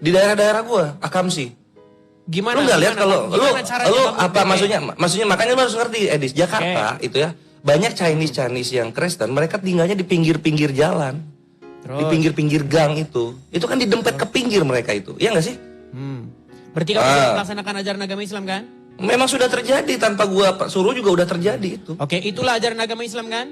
Di daerah-daerah gue, Akamsi. Gimana? Lu nggak lihat kalau lu apa maksudnya makanya lu harus ngerti, Edis. Jakarta itu ya. Banyak Chinese yang Kristen, mereka tinggalnya di pinggir-pinggir jalan. Di pinggir-pinggir gang itu. Itu kan didempet ke pinggir mereka itu. Iya nggak sih? Berarti kamu tidak melaksanakan ajaran agama Islam kan? Memang sudah terjadi, tanpa gua suruh juga udah terjadi itu. Oke, itulah ajaran agama Islam kan?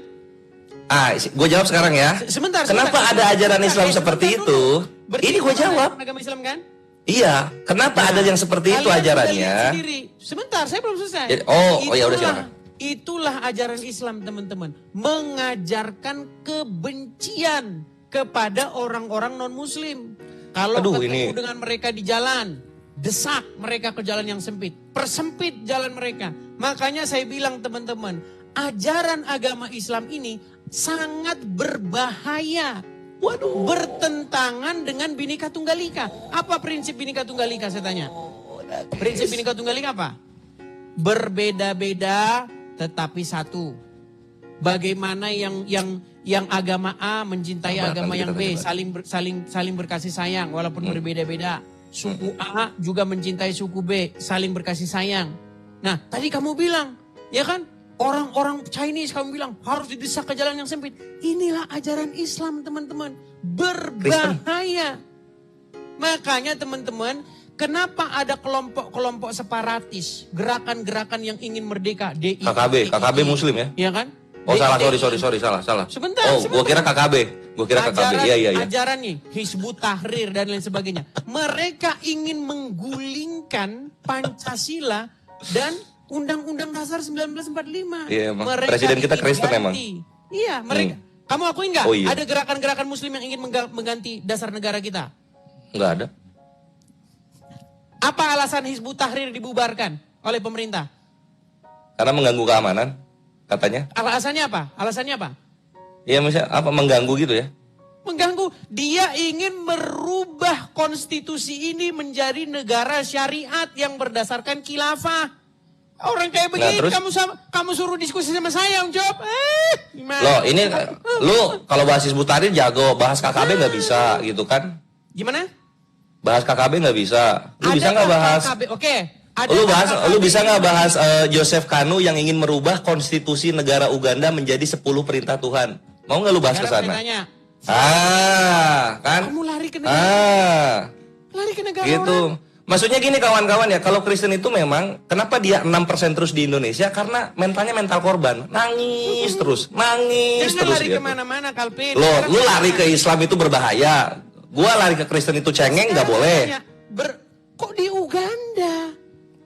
Gue jawab sekarang ya. Sebentar. Kenapa ada ajaran Islam seperti itu? Ini gue jawab. Agama Islam kan? Iya, kenapa ada yang seperti itu ajarannya? Sebentar, saya belum selesai. Ya udah silakan. Itulah ajaran Islam, teman-teman. Mengajarkan kebencian kepada orang-orang non-muslim. Kalau ketemu dengan mereka di jalan, desak mereka ke jalan yang sempit. Persempit jalan mereka. Makanya saya bilang, teman-teman, ajaran agama Islam ini sangat berbahaya. Bertentangan dengan Bhinneka Tunggal Ika. Apa prinsip Bhinneka Tunggal Ika, saya tanya? Prinsip Bhinneka Tunggal Ika apa? Berbeda-beda tetapi satu. Bagaimana yang agama A mencintai agama yang B, saling berkasih sayang walaupun berbeda-beda. Suku A juga mencintai suku B, saling berkasih sayang. Nah, tadi kamu bilang, ya kan? Orang-orang Chinese kamu bilang harus didesak ke jalan yang sempit. Inilah ajaran Islam, teman-teman. Berbahaya. Makanya teman-teman, kenapa ada kelompok-kelompok separatis, gerakan-gerakan yang ingin merdeka, DI, KKB Muslim ya? Iya kan? Oh salah, sorry, salah. Sebentar. Gua kira KKB. Iya. Ajaran nih, Hizbut Tahrir dan lain sebagainya. Mereka ingin menggulingkan Pancasila dan Undang-Undang Dasar 1945. Iya, Presiden kita Kristen emang. Iya, Kamu akui nggak? Oh, iya. Ada gerakan-gerakan Muslim yang ingin mengganti dasar negara kita? Nggak ada. Apa alasan Hizbut Tahrir dibubarkan oleh pemerintah? Karena mengganggu keamanan, katanya. Alasannya apa? Alasannya apa? Iya, misalnya apa mengganggu gitu ya? Mengganggu. Dia ingin merubah konstitusi ini menjadi negara syariat yang berdasarkan khilafah. Orang kayak begini, terus? kamu suruh diskusi sama saya, Om Job. Gimana? Loh, ini lu kalau bahas Hizbut Tahrir jago, bahas KKB nggak bisa gitu kan? Gimana? Bahas KKB nggak bisa. Lu bisa nggak bahas? KKB? Oke. Lu bisa nggak bahas Joseph Kanu yang ingin merubah konstitusi negara Uganda menjadi 10 perintah Tuhan? Mau nggak lu bahas ke sana? Kan? Kamu lari ke negara. Lari ke negara gitu. orang. Maksudnya gini kawan-kawan ya, kalau Kristen itu memang, kenapa dia 6% terus di Indonesia? Karena mentalnya mental korban. Nangis terus, nangis Jangan terus lari gitu. kemana-mana, Kalpin. Lu lari ke Islam itu berbahaya. Gua lari ke Kristen itu cengeng, nggak boleh. Kok di Uganda?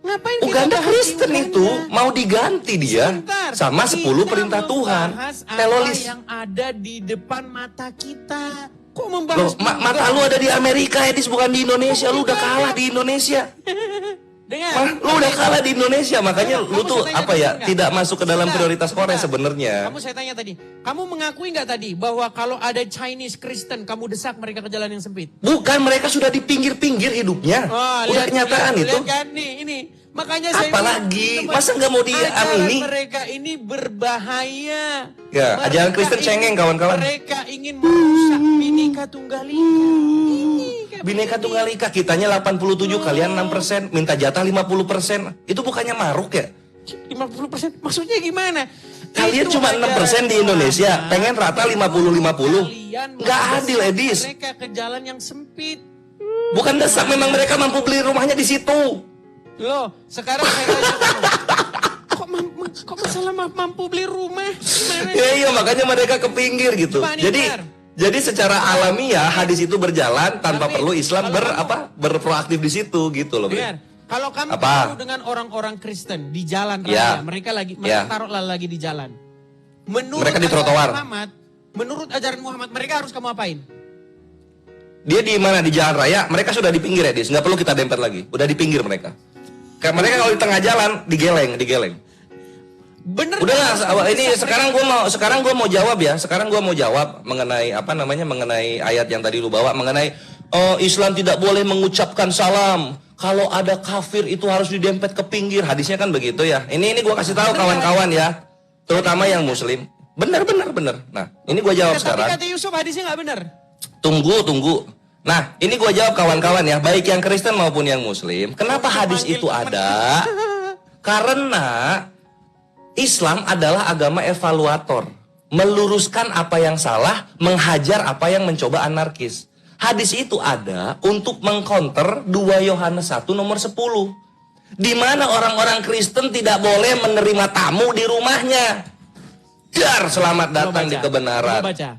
Ngapain kita Uganda bahas Kristen di Uganda? itu mau diganti dia Sebentar, sama 10 perintah Tuhan. Apa Telolis. yang ada di depan mata kita? Kok Loh, membahas mata lu ada di Amerika, Edis, bukan di Indonesia. Lu udah kalah di Indonesia. Dengar. Lu udah kalah di Indonesia, makanya lu tuh saya tanya apa ya? dulu, Tidak masuk ke dalam Sebentar, prioritas Korea sebentar. sebenarnya. Kamu saya tanya tadi, kamu mengakui nggak tadi bahwa kalau ada Chinese Kristen, kamu desak mereka ke jalan yang sempit? Bukan, mereka sudah di pinggir-pinggir hidupnya. Udah kenyataan itu. Lihat kan nih, ini. Makanya saya Apalagi? bilang, Masa nggak mau diamini? ajaran mereka ini berbahaya. Ya, ajaran Kristen cengeng, kawan-kawan. Mereka ingin merusak Bhinneka Tunggal Ika. Bineka Tunggal Ika, kitanya 87, kalian 6%, minta jatah 50%. Itu bukannya maruk ya? 50%, maksudnya gimana? Kalian Itu cuma 6% di Indonesia, pengen rata 50-50. Kalian Nggak adil, mendesak Edis. Mereka ke jalan yang sempit. Bukan desak, memang mereka mampu beli rumahnya di situ. Loh, sekarang saya tanya kamu. Kok masalah mampu beli rumah? Gimana? Iya, makanya mereka ke pinggir gitu. Coba nih, Bar. Jadi secara alamiah hadis itu berjalan tanpa Tapi, perlu Islam kalau berproaktif di situ gitu loh. Dengar, kalau kamu Apa? ketemu dengan orang-orang Kristen di jalan Ya. raya, mereka Ya. taruhlah lagi di jalan. Mereka di trotoar. Menurut ajaran Muhammad, mereka harus kamu apain? Dia di mana? Di jalan raya, mereka sudah di pinggir, Edis. Nggak perlu kita dempet lagi. Udah di pinggir mereka. Kayak mereka kalau di tengah jalan digeleng. Bener. Udah nggak? lah, ini sekarang gua mau jawab ya. Sekarang gua mau jawab mengenai mengenai ayat yang tadi lu bawa mengenai Islam tidak boleh mengucapkan salam. Kalau ada kafir itu harus didempet ke pinggir. Hadisnya kan begitu ya. Ini gua kasih tahu kawan-kawan ya. Terutama yang muslim. Bener. Nah, ini gua jawab sekarang. Tapi kata Yusuf hadisnya nggak bener. Tunggu. Nah, ini gua jawab kawan-kawan ya, baik yang Kristen maupun yang Muslim. Kenapa hadis itu ada? Karena Islam adalah agama evaluator, meluruskan apa yang salah, menghajar apa yang mencoba anarkis. Hadis itu ada untuk mengcounter 2 Yohanes 1 nomor 10. Di mana orang-orang Kristen tidak boleh menerima tamu di rumahnya. Dar, selamat datang di kebenaran. Mau baca.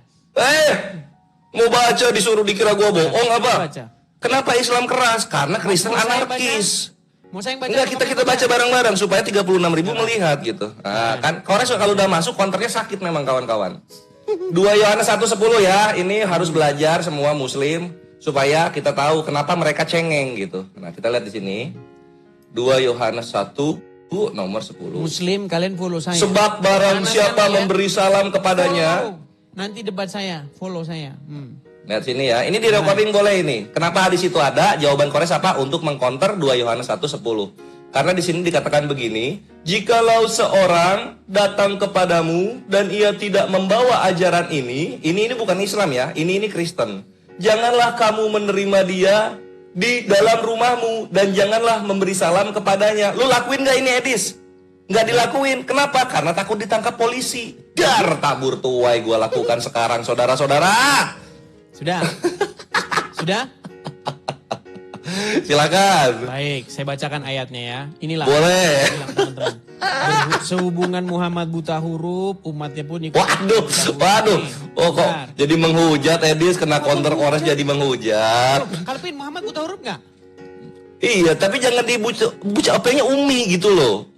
Mau baca disuruh dikira gua bohong apa? Baca. Kenapa Islam keras? Karena Kristen Mau saya anarkis. Mau saya yang baca? Enggak, kita baca bareng-bareng supaya 36.000 melihat gitu. Nah, kan Kores kalau udah masuk konternya sakit memang kawan-kawan. 2 Yohanes 1:10 ya. Ini harus belajar semua muslim supaya kita tahu kenapa mereka cengeng gitu. Nah, kita lihat di sini. 2 Yohanes 1 nomor 10. Muslim kalian follow saya. Sebab barang Karena siapa saya memberi salam kepadanya. follow. Nanti debat saya, follow saya. Lihat sini ya, ini di recording boleh ini. Kenapa hadis itu ada? Jawaban Kores apa? Untuk mengcounter 2 Yohanes 1:10. Karena di sini dikatakan begini, jikalau seorang datang kepadamu dan ia tidak membawa ajaran ini bukan Islam ya, ini Kristen. Janganlah kamu menerima dia di dalam rumahmu dan janganlah memberi salam kepadanya. Lu lakuin gak ini, Edis? Nggak dilakuin. Kenapa? Karena takut ditangkap polisi. Dar, tabur tuai gua lakukan sekarang, saudara-saudara. Sudah? Sudah? Silakan. Baik, saya bacakan ayatnya ya. Inilah. Boleh. Inilah, teman-teman. Sehubungan Muhammad buta huruf, umatnya pun ikut. Waduh. Oh kok Benar. jadi menghujat, Edis, kena counter Kores jadi menghujat. Kalpin, Muhammad buta huruf nggak? Iya, tapi jangan dibuca apanya umi gitu loh.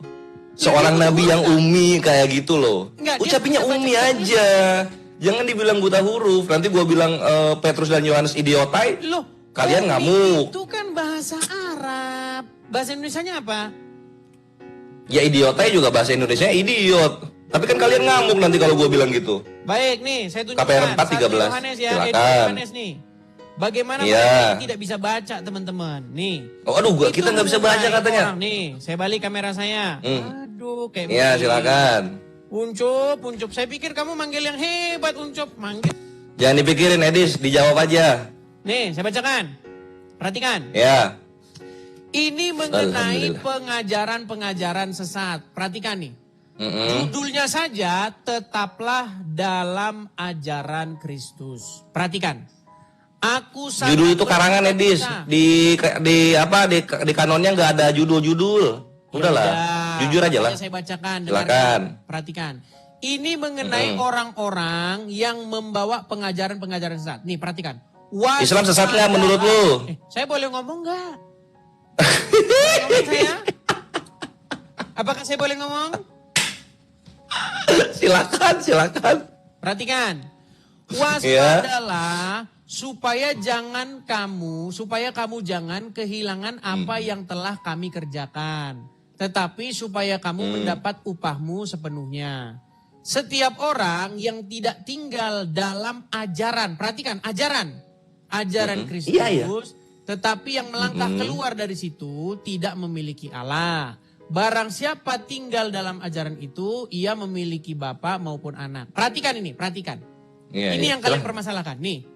Seorang nabi yang umi kayak gitu loh. Enggak, dia Ucapinnya baca umi kitabnya. aja. Jangan dibilang buta huruf. Nanti gua bilang Petrus dan Yohanes idiotai. Loh, Kalian ngamuk. Itu kan bahasa Arab. Bahasa Indonesianya apa? Ya idiotai juga bahasa Indonesia idiot. Tapi kan kalian ngamuk nanti kalau gua bilang gitu. Baik nih, saya tunjukkan. KPR 4, 13. Yohanes ya, Silakan. Yohanes nih. Bagaimana Iya. mereka yang tidak bisa baca, teman-teman? Nih. Oh, aduh, kita nggak bisa baca mengenai katanya. orang. Nih, saya balik kamera saya. Aduh, kayak Iya, begini. silakan. Uncup. Saya pikir kamu manggil yang hebat, Uncup. Manggil. Jangan dipikirin, Edis, dijawab aja. Nih, saya bacakan. Perhatikan. Ya. Ini mengenai Alhamdulillah. pengajaran-pengajaran sesat. Perhatikan nih. Judulnya saja, tetaplah dalam ajaran Kristus. Perhatikan. Aku sangat Judul itu karangan, Edis. berduka. Di kanonnya nggak ada judul-judul. Udahlah, Yaudah, jujur aja lah. makanya saya bacakan. Silakan. Dengarkan. Perhatikan. Ini mengenai orang-orang yang membawa pengajaran-pengajaran sesat. Nih, perhatikan. Islam sesat nggak menurut lu? Saya boleh ngomong nggak? Boleh ngomong saya? Apakah saya boleh ngomong? Silakan. Perhatikan. Iya. Waspadalah supaya kamu jangan kehilangan apa yang telah kami kerjakan. Tetapi supaya kamu mendapat upahmu sepenuhnya. Setiap orang yang tidak tinggal dalam ajaran, perhatikan, ajaran Kristus, Iya. tetapi yang melangkah keluar dari situ tidak memiliki Allah. Barang siapa tinggal dalam ajaran itu, ia memiliki bapa maupun anak. Perhatikan ini, perhatikan. Ini yang kalian permasalahkan. Nih,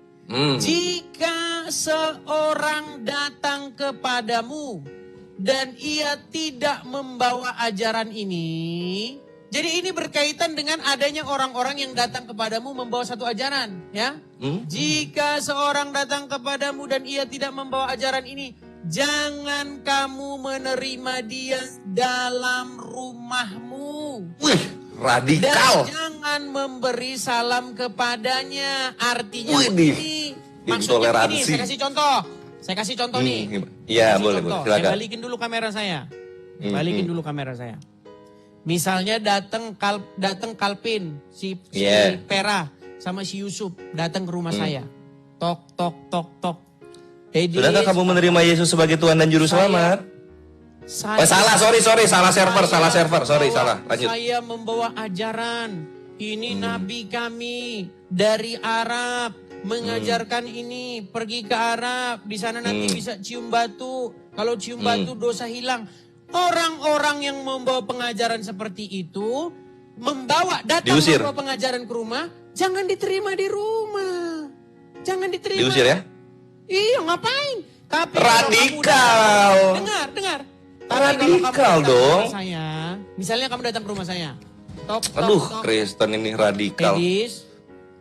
jika seorang datang kepadamu dan ia tidak membawa ajaran ini, jadi ini berkaitan dengan adanya orang-orang yang datang kepadamu membawa satu ajaran, ya. Jika seorang datang kepadamu dan ia tidak membawa ajaran ini, jangan kamu menerima dia dalam rumahmu. Wih, radikal. Dan jangan memberi salam kepadanya. Artinya Wih, begini. Maksudnya intoleransi. begini, saya kasih contoh nih. Iya, Kasih boleh. contoh. Silakan. Saya balikin dulu kamera saya. Misalnya datang Kalpin, si Pera sama si Yusuf datang ke rumah saya. Tok. Edis, Sudahkah kamu menerima Yesus sebagai Tuhan dan Juru Selamat? Salah, sorry, salah server. Salah. Lanjut. Saya membawa ajaran. Ini nabi kami dari Arab mengajarkan ini, pergi ke Arab, di sana nanti bisa cium batu. Kalau cium batu dosa hilang. Orang-orang yang membawa pengajaran seperti itu datang Diusir. membawa pengajaran ke rumah, jangan diterima di rumah. Jangan diterima. Diusir ya? Iya, ngapain? Tapi Radikal. Dengar. Radikal dong. Misalnya kamu datang ke rumah saya. Tok. Kristen ini radikal. Edis,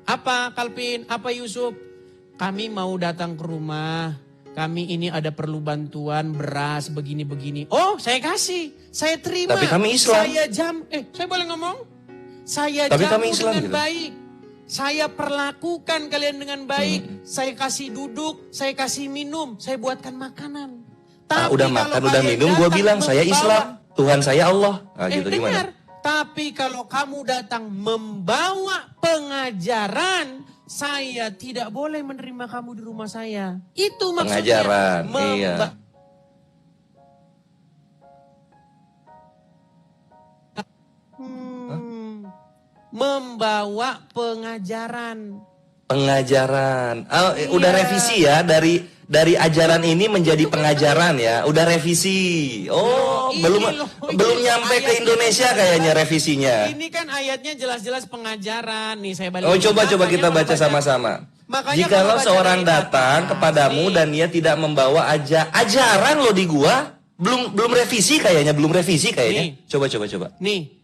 apa Kalpin, apa Yusuf? Kami mau datang ke rumah. Kami ini ada perlu bantuan beras begini-begini. Oh, saya kasih. Saya terima. Tapi kami Islam. Saya boleh ngomong? Saya Tapi jamu kami Islam dengan gitu. baik. Saya perlakukan kalian dengan baik. Saya kasih duduk, saya kasih minum, saya buatkan makanan. Tapi Udah kalau makan, udah kalian minum, gue datang bilang saya membawa- Islam. Tuhan saya Allah. Nah, gitu dengar. gimana? Tapi kalau kamu datang membawa pengajaran, saya tidak boleh menerima kamu di rumah saya. Itu maksudnya. Pengajaran, iya. Membawa pengajaran. Udah revisi ya dari ajaran ini menjadi pengajaran ya. Udah revisi. Belum nyampe ke Indonesia kayaknya revisinya. Ini kan ayatnya jelas-jelas pengajaran. Nih saya balik. Coba kita baca sama-sama. Jikalau seorang datang kepadamu dan dia tidak membawa ajaran lo di gua, belum revisi kayaknya. Coba. Nih.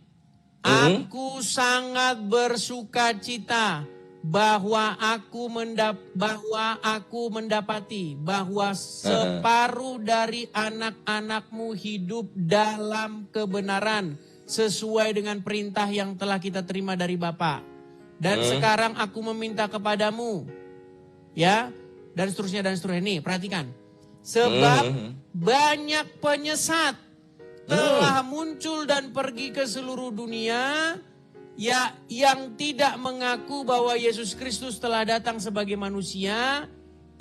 Aku sangat bersuka cita bahwa aku mendapati bahwa separuh dari anak-anakmu hidup dalam kebenaran sesuai dengan perintah yang telah kita terima dari Bapa. Dan sekarang aku meminta kepadamu, ya, dan seterusnya. Nih, perhatikan. Sebab banyak penyesat telah muncul dan pergi ke seluruh dunia. Ya, yang tidak mengaku bahwa Yesus Kristus telah datang sebagai manusia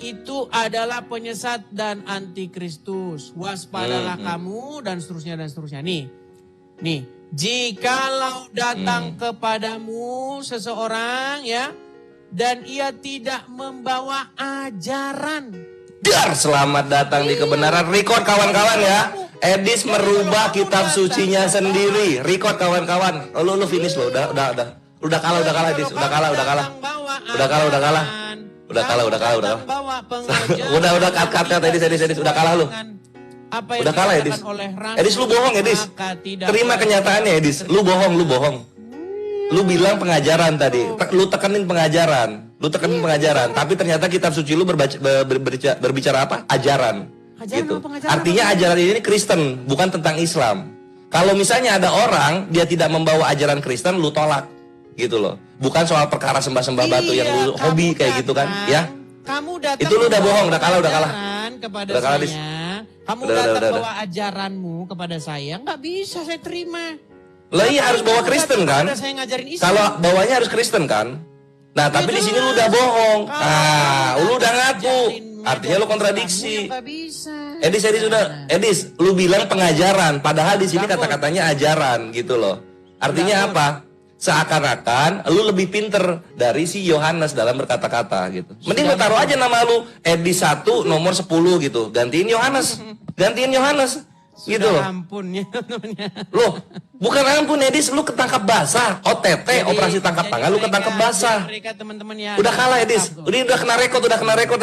itu adalah penyesat dan antikristus. Waspadalah kamu dan seterusnya dan seterusnya. Nih, jikalau datang kepadamu seseorang ya dan ia tidak membawa ajaran. Dar, selamat datang di kebenaran. Record kawan-kawan ya. Edis merubah kitab sucinya sendiri. Record kawan-kawan. Lu finish lo. Udah kalah Edis. Udah kalah. Udah cut Edis. Udah kalah lu. Udah kalah Edis. Edis lu bohong Edis. Terima kenyataannya Edis. Lu bohong. Lu bilang pengajaran tadi. Lu tekenin pengajaran. Tapi ternyata kitab suci lu berbicara apa? Ajaran. Gitu. Artinya ajaran ini Kristen, bukan tentang Islam. Kalau misalnya ada orang dia tidak membawa ajaran Kristen, lu tolak. Gitu loh. Bukan soal perkara sembah-sembah batu yang lu hobi kayak gitu kan, ya. Kamu datang. Itu lu udah bohong, udah kalah. Kepada Udah kalah, saya. Kamu datang bawa ajaranmu kepada saya, nggak bisa saya terima. Lah iya harus bawa Kristen kan? Saya ngajarin Islam. Kalau bawanya harus Kristen kan? Nah, tapi di sini lu udah bohong. Lu udah ngaku. Artinya lu kontradiksi. Edis, lu bilang pengajaran, padahal di sini kata-katanya ajaran gitu loh. Artinya apa? Seakan-akan lu lebih pinter dari si Yohanes dalam berkata-kata gitu. Mending lu taruh aja nama lu Edis 1 nomor 10 gitu. Gantiin Yohanes. Gitu loh. Ampun ya namanya. Loh, bukan ampun Edis, lu ketangkap basah. OTT, operasi tangkap tangan, lu ketangkap basah. Teman-teman ya. Udah kalah Edis. Udah kena rekod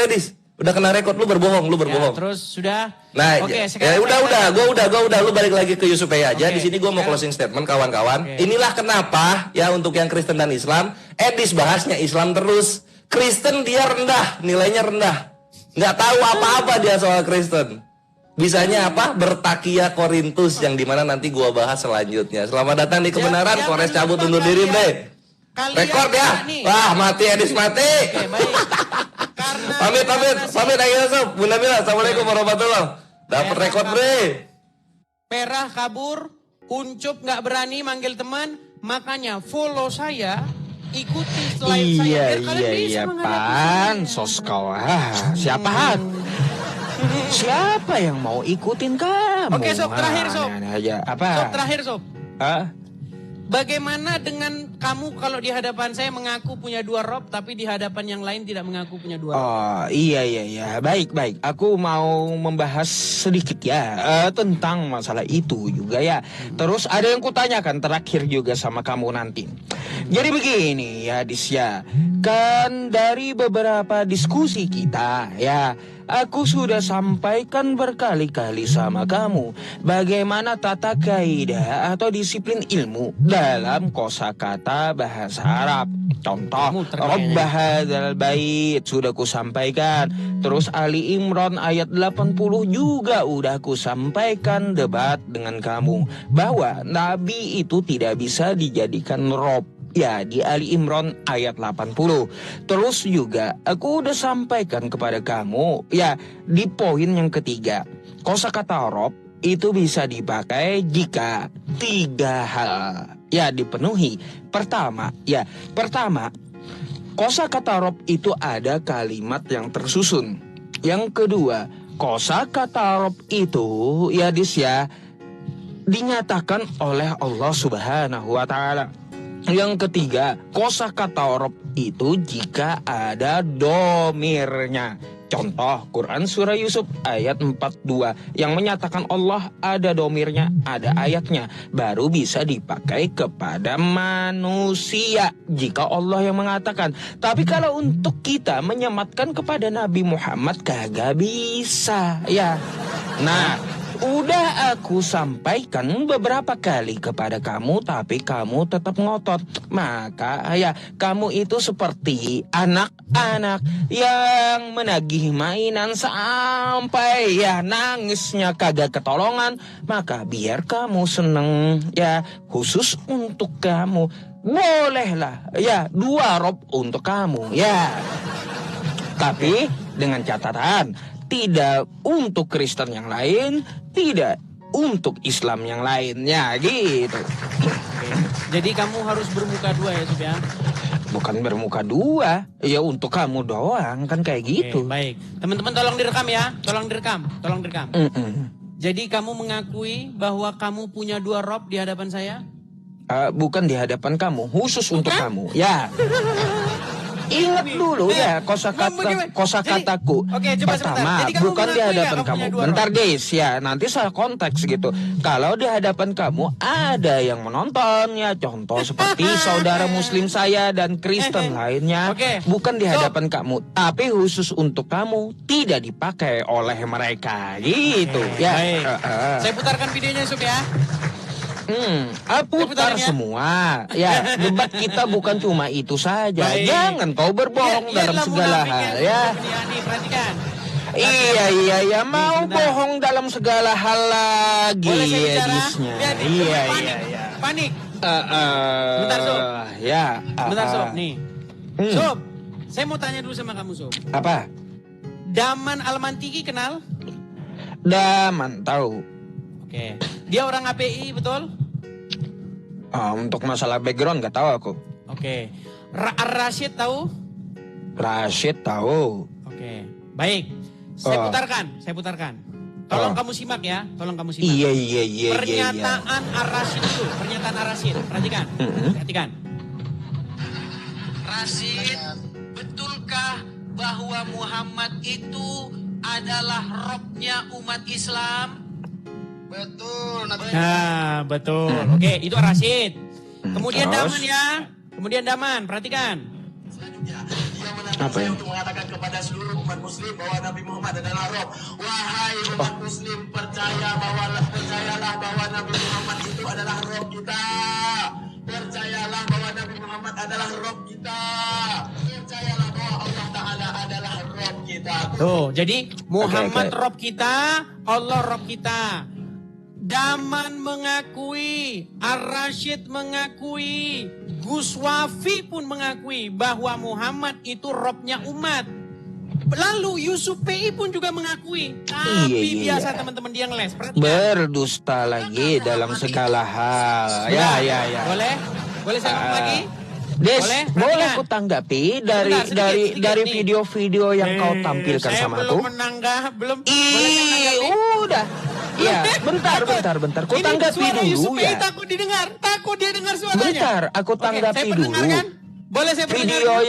Edis. Udah kena rekod, lu berbohong. Ya, terus sudah. Nah, oke, ya udah, lu balik lagi ke Yusuf aja. Di sini gua mau closing statement kawan-kawan. Inilah kenapa ya untuk yang Kristen dan Islam, Edis bahasnya Islam terus. Kristen dia rendah, nilainya rendah. Nggak tahu apa-apa dia soal Kristen. Bisanya apa? Bertakia Korintus yang dimana nanti gua bahas selanjutnya. Selamat datang di kebenaran. Kores cabut undur diri deh. Rekord ya. Wah, mati Edis mati. Oke, baik. Pamit ayo sob. Bunda Mila, assalamualaikum warahmatullahi. Dapat rekord bre. Perah kabur, Kuncup nggak berani manggil teman, makanya follow saya, ikuti slide saya biar kalian bisa menghadapi saya. Sos kau. Siapa? Siapa yang mau ikutin kamu? Oke, Sob, terakhir, Sob. Apa? Sob, terakhir, Sob. Hah? Bagaimana dengan kamu kalau di hadapan saya mengaku punya 2 rob, tapi di hadapan yang lain tidak mengaku punya 2 rob? Oh, iya. Baik. Aku mau membahas sedikit ya tentang masalah itu juga ya. Terus ada yang kutanyakan terakhir juga sama kamu nanti. Jadi begini ya, Dis ya. Kan dari beberapa diskusi kita ya, aku sudah sampaikan berkali-kali sama kamu bagaimana tata kaidah atau disiplin ilmu dalam kosakata bahasa Arab. Contoh, Rabb hadzal bait sudah kusampaikan. Terus Ali Imran ayat 80 juga udah kusampaikan debat dengan kamu bahwa Nabi itu tidak bisa dijadikan Rabb. Ya, di Ali Imran ayat 80. Terus juga aku udah sampaikan kepada kamu ya di poin yang ketiga, kosakata Rabb itu bisa dipakai jika 3 hal ya dipenuhi. Pertama, kosakata Rabb itu ada kalimat yang tersusun. Yang kedua, kosakata Rabb itu ya Dis ya dinyatakan oleh Allah Subhanahu wa taala. Yang ketiga, kosakata Rabb itu jika ada domirnya. Contoh, Quran surah Yusuf ayat 42 yang menyatakan Allah ada domirnya, ada ayatnya. Baru bisa dipakai kepada manusia jika Allah yang mengatakan. Tapi kalau untuk kita menyematkan kepada Nabi Muhammad kagak bisa ya. Nah, udah aku sampaikan beberapa kali kepada kamu, tapi kamu tetap ngotot. Maka ya kamu itu seperti anak-anak yang menagih mainan sampai ya nangisnya kagak ketolongan. Maka biar kamu seneng ya, khusus untuk kamu, bolehlah ya 2 rob untuk kamu ya. Tapi dengan catatan, tidak untuk Kristen yang lain, tidak untuk Islam yang lainnya gitu. Jadi kamu harus bermuka dua ya, Sub ya? Bukan bermuka dua, ya untuk kamu doang kan kayak gitu. Oke, baik. Teman-teman tolong direkam ya, tolong direkam. Mm-mm. Jadi kamu mengakui bahwa kamu punya 2 rob di hadapan saya? Bukan di hadapan kamu, khusus untuk kamu. Ya. Ingat dulu ya kosakataku. Oke, coba Pertama, sebentar. Jadi kamu bukan di mengakui hadapan nggak kamu kamu. punya 2 Bentar, rob? Des, ya. Nanti salah konteks gitu. Kalau di hadapan kamu ada yang menonton ya, contoh seperti saudara muslim saya dan Kristen lainnya. Oke. Bukan di hadapan kamu, tapi khusus untuk kamu, tidak dipakai oleh mereka. Gitu. Ya. Baik. Saya putarkan videonya, Sub ya. Putar putarin ya. semua. Ya, debat kita bukan cuma itu saja. Baik. Jangan kau berbohong dalam Iyalah segala munafiknya, hal ya. Nih, perhatikan. Iya, mau sebentar. bohong dalam segala hal lagi. Boleh saya bicara? Edisnya. Lihat, Iya. Panik. Bentar, Sob. Ya. Bentar, Sob. Nih. Hmm. Sob, saya mau tanya dulu sama kamu, Sob. Apa? Daman Almantiki kenal? Daman tahu. Oke. Dia orang API, betul? Untuk masalah background nggak tahu aku. Oke. Ar-Rashid tahu? Rashid tahu. Oke. Baik. Saya putarkan. Tolong kamu simak ya. Iya. Pernyataan Ar-Rashid itu. Pernyataan Ar-Rashid. Perhatikan. Perhatikan. Rashid, betulkah bahwa Muhammad itu adalah robnya umat Islam? Betul. Nah, betul. Oke, itu Ar-Rashid. Kemudian Terus? Daman ya. Kemudian Daman, perhatikan. Selanjutnya, dia menantang Apa saya ya? untuk mengatakan kepada seluruh umat muslim bahwa Nabi Muhammad adalah Rob. Wahai umat muslim, percayalah bahwa Nabi Muhammad itu adalah Rob kita. Percayalah bahwa Nabi Muhammad adalah Rob kita. Percayalah bahwa Allah Ta'ala adalah Rob kita. Tuh, jadi Muhammad Oke. Rob kita, Allah Rob kita. Daman mengakui, Ar-Rashid mengakui, Gus Wafi pun mengakui bahwa Muhammad itu Robnya umat. Lalu Yusuf PI pun juga mengakui. Tapi Iya. biasa teman-teman dia ngeles. Perhatikan. Berdusta lagi dalam segala hal. Ya. Boleh saya ngomong lagi? Des, Boleh? boleh Perhatikan. aku tanggapi dari Sebentar, sedikit dari nih. video-video yang kau tampilkan saya sama belum aku? belum. Boleh saya menanggapi? Udah. Ya, bentar. Ku Ini tanggapi suara Yusuf dulu PI ya. takut dia dengar suaranya. Bentar, aku Oke, tanggapi saya dulu. perdengarkan. Boleh saya Video perdengarkan?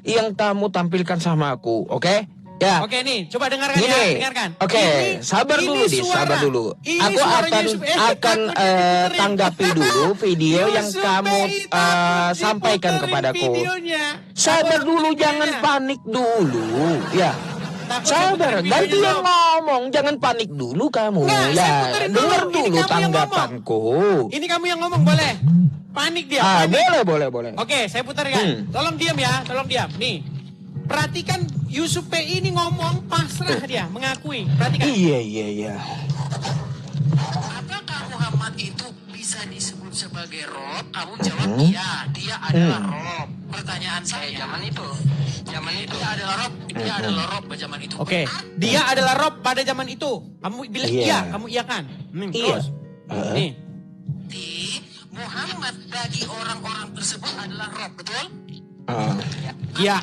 yang kamu tampilkan sama aku, oke? Ya. Oke nih, coba dengarkan ya, Gini, dengarkan. oke, Ini- sabar ini dulu, Dis, suara- sabar dulu. ini Aku suaranya akan Yusuf- akan takut diputerin. tanggapi dulu video yang Yusuf kamu PI takut sampaikan diputerin kepadaku. videonya. Sabar Takut dulu, videonya. jangan panik dulu, ya. Takut Sabar, diputerin ganti videonya, yang Sob. ngomong, jangan panik dulu kamu. Nggak, saya Ya, puterin dengar dulu. Ini dulu kamu yang tanggapanku. Ini kamu yang ngomong, boleh? Panik dia, panik. Boleh. Oke, saya putarkan. Tolong diam ya, tolong diam. Nih, perhatikan Yusuf PI ini ngomong pasrah dia, mengakui. Perhatikan. Iya. Apakah Muhammad itu bisa disebut sebagai Rob? Kamu jawab iya, dia adalah Rob. Pertanyaan saya, zaman itu dia adalah Rob, dia adalah Rob pada zaman itu. Oke, dia adalah Rob pada zaman itu. Kamu bilang Iya. iya, kamu iyakan. Iya. Terus. Nih. Berarti Muhammad bagi orang-orang tersebut adalah Rob, betul? Iya.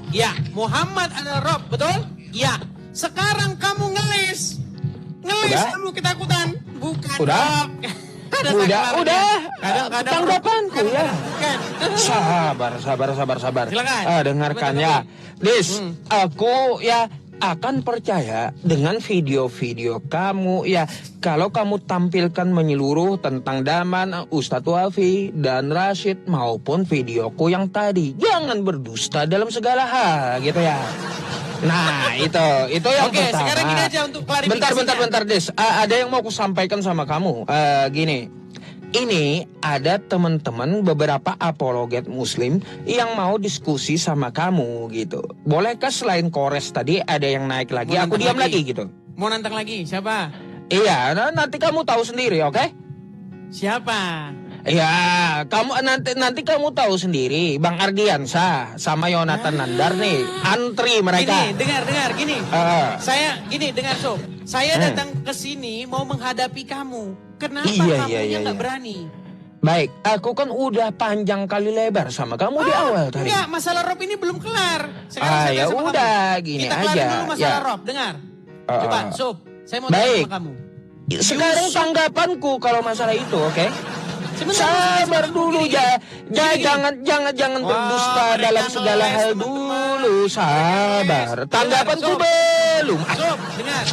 Iya, Muhammad adalah Rob, betul? Iya. Sekarang kamu ngeles. Ngeles Udah? kamu ketakutan. Bukan Udah? Rob. Ada Udah. Kadang-kadang Tanggapanku ya. Bukan. Sabar. Silakan. Dengarkan ya. Dis, aku ya akan percaya dengan video-video kamu ya kalau kamu tampilkan menyeluruh tentang Daman, Ustadz Wafi dan Rashid maupun videoku yang tadi. Jangan berdusta dalam segala hal gitu ya. Nah, itu yang Oke, pertama. sekarang gini aja untuk klarifikasinya. Bentar, Des. Ada yang mau aku sampaikan sama kamu. Gini. Ini ada teman-teman beberapa apologet muslim yang mau diskusi sama kamu gitu. Bolehkah selain Kores tadi ada yang naik lagi? Mau Aku nantang diam lagi? lagi gitu. Mau nantang lagi? Siapa? Iya, nanti kamu tahu sendiri, oke? Siapa? Ya, kamu nanti kamu tahu sendiri, Bang Ardiansa sama Yonatan Nandar nih, antri mereka. Gini, dengar, gini. Saya gini, dengar Sob. Saya datang ke sini mau menghadapi kamu. Kenapa kamunya nggak berani? Baik, aku kan udah panjang kali lebar sama kamu di awal tadi. Enggak, masalah Rob ini belum kelar. Sekarang saya ya sama udah, kamu. gini Kita aja. kelarin dulu masalah Rob, dengar. Coba, Sob, saya mau tanya sama kamu. Sekarang tanggapanku kalau masalah itu, oke? Sabar dulu ya. Jangan berdusta dalam segala hal dulu. Sabar. Tanggapanku belum. Sob, dengar.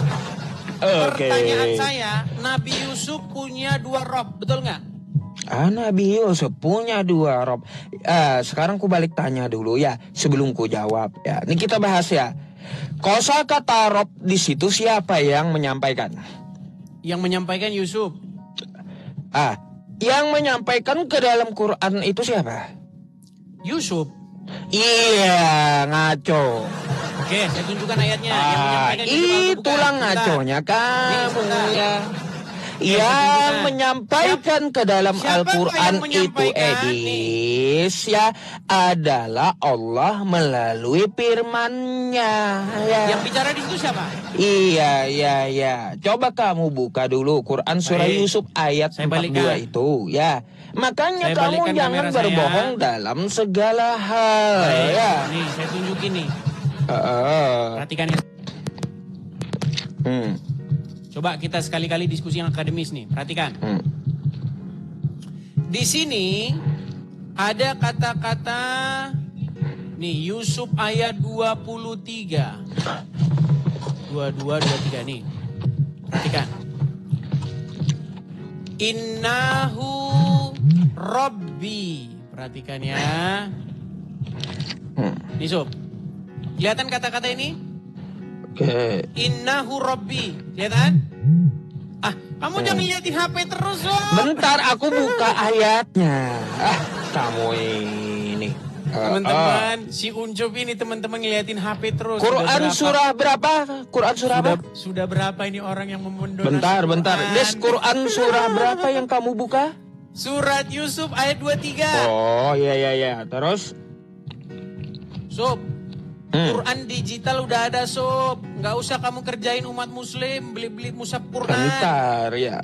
Pertanyaan saya, Nabi Yusuf punya 2 Rob, betul nggak? Nabi Yusuf punya 2 Rob. Sekarang ku balik tanya dulu ya, sebelum ku jawab ya. Ini kita bahas ya. Kosakata Rob di situ siapa yang menyampaikan? Yang menyampaikan Yusuf. Yang menyampaikan ke dalam Quran itu siapa? Yusuf. Iya, ngaco. Oke, saya tunjukkan ayatnya. Yang menyampaikan itulah ngaconya kamu ya. Yang menyampaikan ke dalam Al-Quran itu Edis ya adalah Allah melalui firman-Nya ya. Yang bicara di situ siapa? Iya. Coba kamu buka dulu Quran surah Yusuf ayat 42 itu ya. Makanya kamu jangan berbohong dalam segala hal ya. Nih, saya tunjukin nih. Perhatikan ini. Coba kita sekali-kali diskusi yang akademis nih. Perhatikan. Di sini ada kata-kata nih Yusuf ayat 23. 23 nih. Perhatikan. Innahu Rabbi. Perhatikan ya. Nih Sob. Kelihatan kata-kata ini? Oke. Innahu Rabbi. Kelihatan? Kamu jangan liatin HP terus loh. Bentar, aku buka ayatnya. Kamu ini. Teman-teman, si Uncup ini teman-teman ngeliatin HP terus. Quran surah berapa? Quran surah berapa? Sudah berapa ini orang yang memendonasi? Bentar. Des, Quran surah berapa yang kamu buka? Surat Yusuf ayat 23. Oh, iya. Terus? Sob, Quran digital udah ada Sob. Nggak usah kamu kerjain umat muslim beli-beli mushaf Quran. Bentar ya.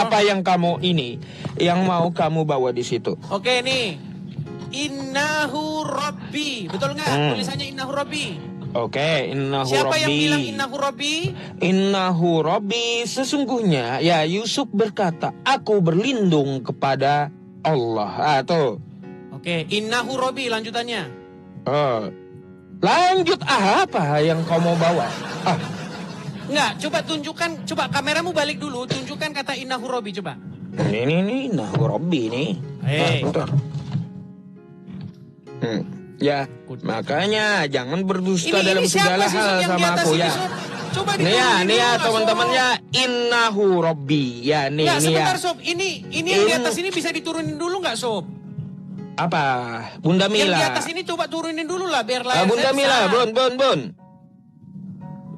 Apa yang kamu ini yang mau kamu bawa di situ? Oke nih. Innahu Rabbi. Betul nggak? Tulisannya Innahu Rabbi. Oke, Innahu Siapa Rabbi. yang bilang Innahu Rabbi? Innahu Rabbi, sesungguhnya ya Yusuf berkata, aku berlindung kepada Allah. Tuh. Oke, Innahu Rabbi lanjutannya. Lanjut apa yang kau mau bawa? Enggak, coba tunjukkan, coba kameramu balik dulu, tunjukkan kata Innahu Rabbi coba. Ini Innahu Rabbi nih. Bentar. Ya, makanya jangan berdusta dalam segala hal sama aku ya. Coba nih ya teman-temannya Innahu Rabbi ya nih. Nggak, sebentar Sob, ini yang di atas ini bisa diturunin dulu nggak Sob? Apa? Bunda Mila. Yang di atas ini coba turunin dulu lah biar layar Bunda Mila, Bun.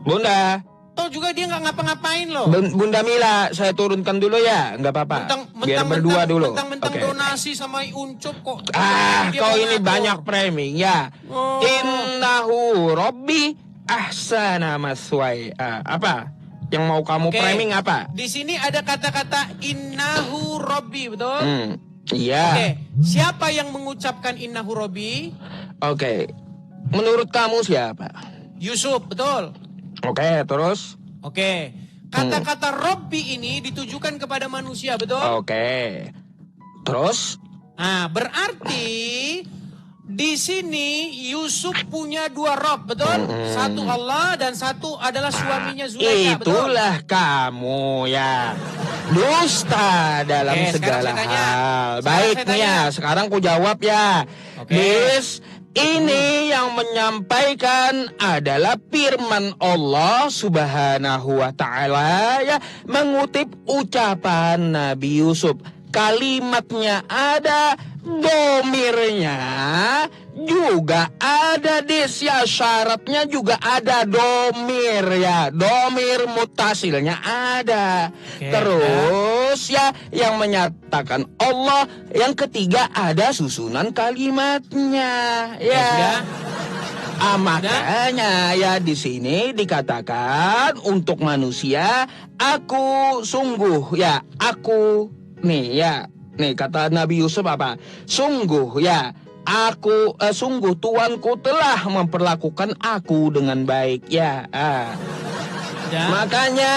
Bunda. Toh juga dia nggak ngapa-ngapain loh. Bunda Mila, saya turunkan dulu ya, nggak apa-apa. Biar berdua dulu. Mentang-mentang donasi sama Uncup kok. Kau ini banyak framing ya. Innahu Rabbi ahsana maswai. Apa? Yang mau kamu framing apa? Di sini ada kata-kata Innahu Rabbi, betul? Iya. Oke, siapa yang mengucapkan Innahu Rabbi? Oke. Menurut kamu siapa? Yusuf, betul? Oke, terus? Oke. Kata-kata Rabbi ini ditujukan kepada manusia, betul? Oke. Terus? Berarti di sini Yusuf punya 2 Rabb, betul? Satu Allah dan satu adalah suaminya Zulaikha, betul? Itulah kamu ya. Dusta dalam segala hal. Baik nih ya, sekarang ku jawab ya. Bis, ini yang menyampaikan adalah firman Allah Subhanahu wa taala ya, mengutip ucapan Nabi Yusuf. kalimatnya ada, domirnya juga ada, Dis, ya. Syaratnya juga ada domir, ya. Domir mutasilnya ada. Terus ya, yang menyatakan Allah. Yang ketiga ada susunan kalimatnya, ya. Makanya ya di sini dikatakan untuk manusia, aku sungguh, ya, aku nih, ya. Nih kata Nabi Yusuf apa? Sungguh, ya, aku sungguh Tuanku telah memperlakukan aku dengan baik, ya. Makanya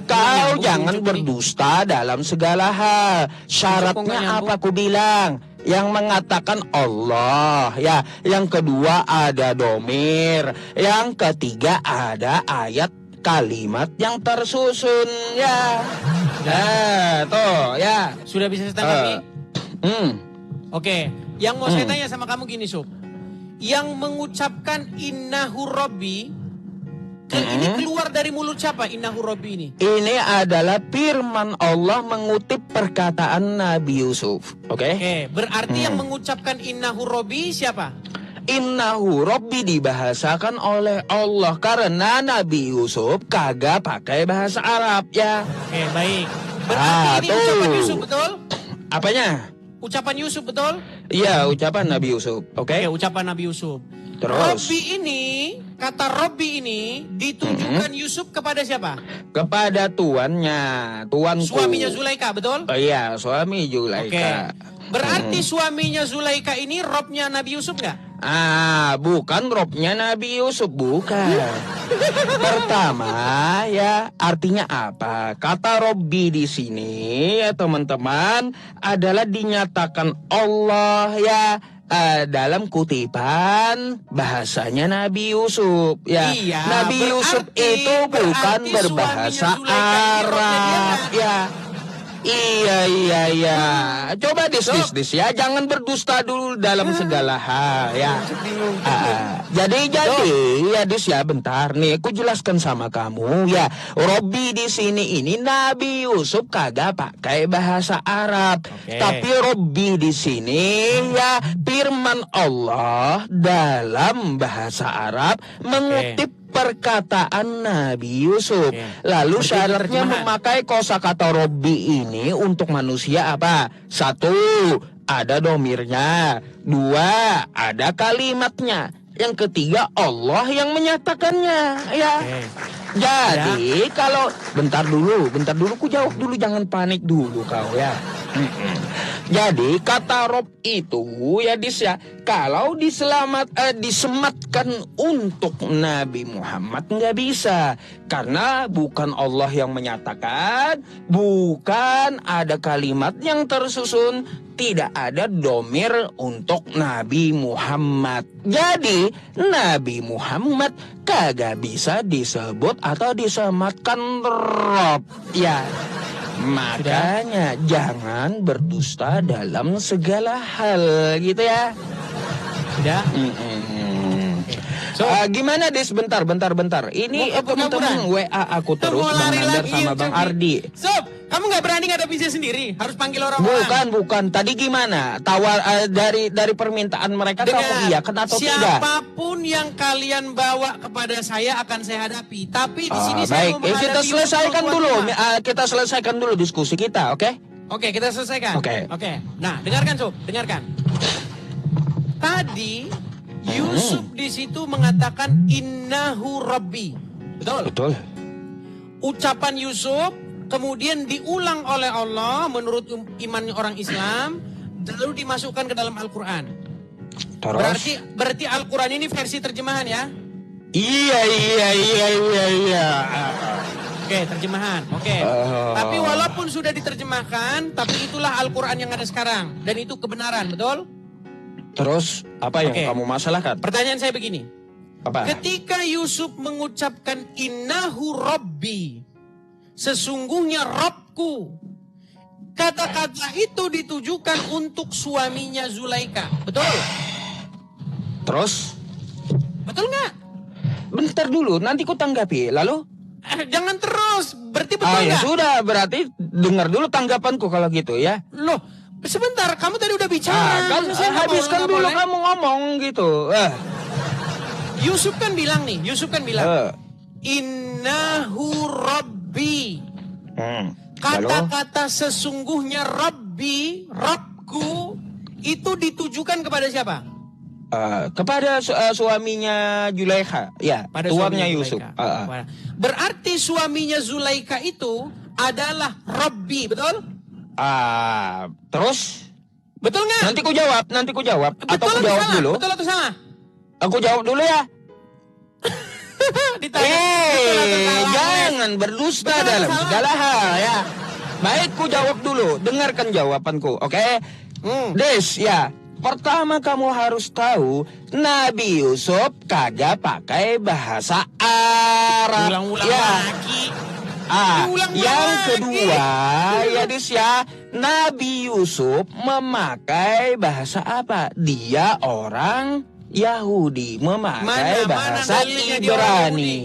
kau jangan berdusta dalam segala hal. Syaratnya apa? Aku bilang yang mengatakan Allah, ya. Yang kedua ada domir. Yang ketiga ada ayat kalimat yang tersusun, ya. Tuh, ya. Sudah bisa saya tanggapi? Oke, yang mau saya tanya sama kamu gini, Sob. Yang mengucapkan innahu rabbi, ini keluar dari mulut siapa innahu rabbi ini? Ini adalah firman Allah mengutip perkataan Nabi Yusuf. Oke, berarti yang mengucapkan innahu rabbi siapa? Innahu rabbi dibahasakan oleh Allah karena Nabi Yusuf kagak pakai bahasa Arab, ya. Oke, baik. Berarti ini ucapan Yusuf, betul? Apanya? Ucapan Yusuf, betul? Iya, ucapan Nabi Yusuf. Oke, ucapan Nabi Yusuf. Terus Robbi ini, kata Robbi ini ditujukan Yusuf kepada siapa? Kepada tuannya, tuanku. Suaminya Zulaika, betul? Oh iya, suami Zulaika. Berarti suaminya Zulaika ini Robnya Nabi Yusuf nggak? Bukan Robnya Nabi Yusuf, bukan. Pertama, ya, artinya apa? Kata Robbi di sini, ya teman-teman, adalah dinyatakan Allah, ya. Dalam kutipan bahasanya Nabi Yusuf, ya. Iya, Nabi Yusuf itu bukan berbahasa Arab, ya. Iya. Coba dis ya, jangan berdusta dulu dalam segala hal, ya. Jadi ya dis ya, bentar nih, aku jelaskan sama kamu, ya. Robbi di sini ini Nabi Yusuf kagak pakai bahasa Arab, tapi Robbi di sini ya firman Allah dalam bahasa Arab mengutip perkataan Nabi Yusuf. Lalu syaratnya memakai kosakata Robbi ini untuk manusia apa? 1, ada domirnya. 2, ada kalimatnya. Yang ketiga Allah yang menyatakannya, ya. Jadi kalau bentar dulu, ku jawab dulu, jangan panik dulu kau, ya. Jadi kata Rob itu, ya dis, ya, kalau disematkan untuk Nabi Muhammad nggak bisa, karena bukan Allah yang menyatakan, bukan ada kalimat yang tersusun, tidak ada domir untuk Nabi Muhammad. Jadi Nabi Muhammad kagak bisa disebut atau disematkan Rob, ya. Makanya jangan berdusta dalam segala hal, gitu ya. Sudah. So, gimana Des? Bentar. Ini teman-teman WA aku terus, Bang Nandar sama Bang Ardi. Sob, kamu nggak berani ngadepin saya sendiri? Harus panggil orang-orang. Bukan. Tadi gimana? Dari permintaan mereka kamu iyakan atau tidak? Siapapun yang kalian bawa kepada saya akan saya hadapi. Tapi di sini saya mau menghadapi. Kita selesaikan dulu diskusi kita, oke? Oke, kita selesaikan. Oke. Nah, dengarkan Sob, dengarkan. Tadi Yusuf di situ mengatakan innahu rabbi. Betul. Ucapan Yusuf kemudian diulang oleh Allah menurut iman orang Islam, lalu dimasukkan ke dalam Al-Qur'an. Berarti Al-Qur'an ini versi terjemahan, ya? Iya. Oke, terjemahan. Oke. Tapi walaupun sudah diterjemahkan, tapi itulah Al-Qur'an yang ada sekarang dan itu kebenaran, betul? Terus apa yang kamu masalahkan? Pertanyaan saya begini. Apa? Ketika Yusuf mengucapkan innahu rabbi, sesungguhnya Rabbku, kata-kata itu ditujukan untuk suaminya Zulaika, betul? Terus? Betul nggak? Bentar dulu, nanti ku tanggapi. Lalu? Jangan terus. Berarti betul Ya nggak? sudah, berarti dengar dulu tanggapanku kalau gitu ya. Loh, sebentar. Kamu tadi udah bicara. Kan Masa saya nggak habiskan nggak dulu boleh? kamu ngomong gitu. Yusuf kan bilang nih. Innahu Rabbi. Kata-kata sesungguhnya Rabbi, Rabbku, itu ditujukan kepada siapa? Kepada suaminya Zulaikha, ya, Pada tuannya suaminya Yusuf. Zulaikha. Berarti suaminya Zulaikha itu adalah Rabbi, betul? Terus? Betul nggak? Nanti ku jawab. Atau ku jawab salah? dulu? Betul atau salah? Aku jawab dulu ya. Ditanya, betul atau salah? Jangan berdusta Betul atau dalam salah? segala hal ya. Baik, ku jawab dulu. Dengarkan jawabanku, oke? Des, ya. Pertama kamu harus tahu Nabi Yusuf kagak pakai bahasa Arab. Ulang-ulang ya. lagi. Yang Diulang-ulang lagi. kedua, ya Des ya, Nabi Yusuf memakai bahasa apa? Dia orang Yahudi, memakai Mana bahasa dalilnya dia orang Ibrani.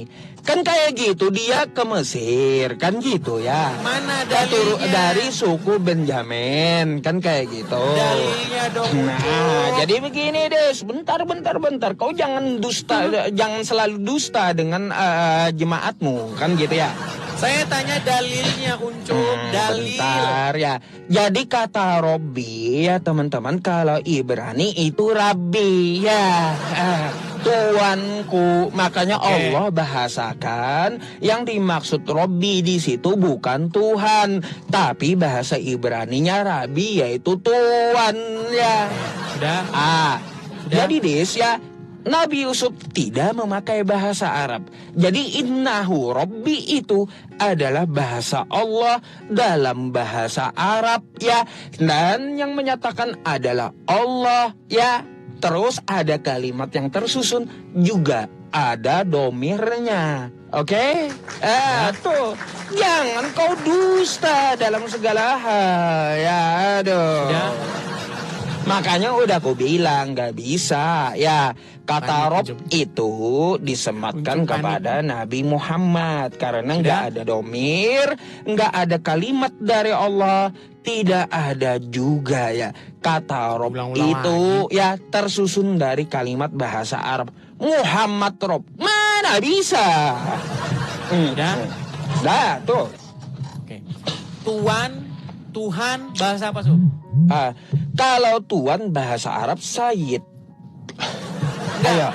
Kan kayak gitu, dia ke Mesir, kan gitu ya. Mana Dia dalilnya? dari suku Benjamin, kan kayak gitu. Dalilnya dong. Nah, jadi begini Des, bentar. Kau jangan dusta, jangan selalu dusta dengan jemaatmu, kan gitu ya. Saya tanya dalilnya, Ucup. Dalil. Bentar ya. Jadi kata Robbi ya teman-teman, kalau Ibrani itu Rabbi ya. Tuanku. Makanya Allah bahasakan yang dimaksud Robbi di situ bukan Tuhan, tapi bahasa Ibraninya Rabbi yaitu Tuan ya. Sudah. Jadi Des ya, Nabi Yusuf tidak memakai bahasa Arab. Jadi innahu Rabbi itu adalah bahasa Allah dalam bahasa Arab ya. Dan yang menyatakan adalah Allah ya. Terus ada kalimat yang tersusun juga ada domirnya. Oke? Tuh. Jangan kau dusta dalam segala hal ya. Aduh. Sudah. Makanya udah aku bilang gak bisa ya. Kata Rob itu disematkan kepada Nabi Muhammad. Karena gak ada domir, gak ada kalimat dari Allah, tidak ada juga ya. Kata Rob itu ya tersusun dari kalimat bahasa Arab. Muhammad Rob, mana bisa? Dah tuh. Oke. Tuhan bahasa apa, Sob? Kalau Tuhan bahasa Arab Sayyid. Ayo.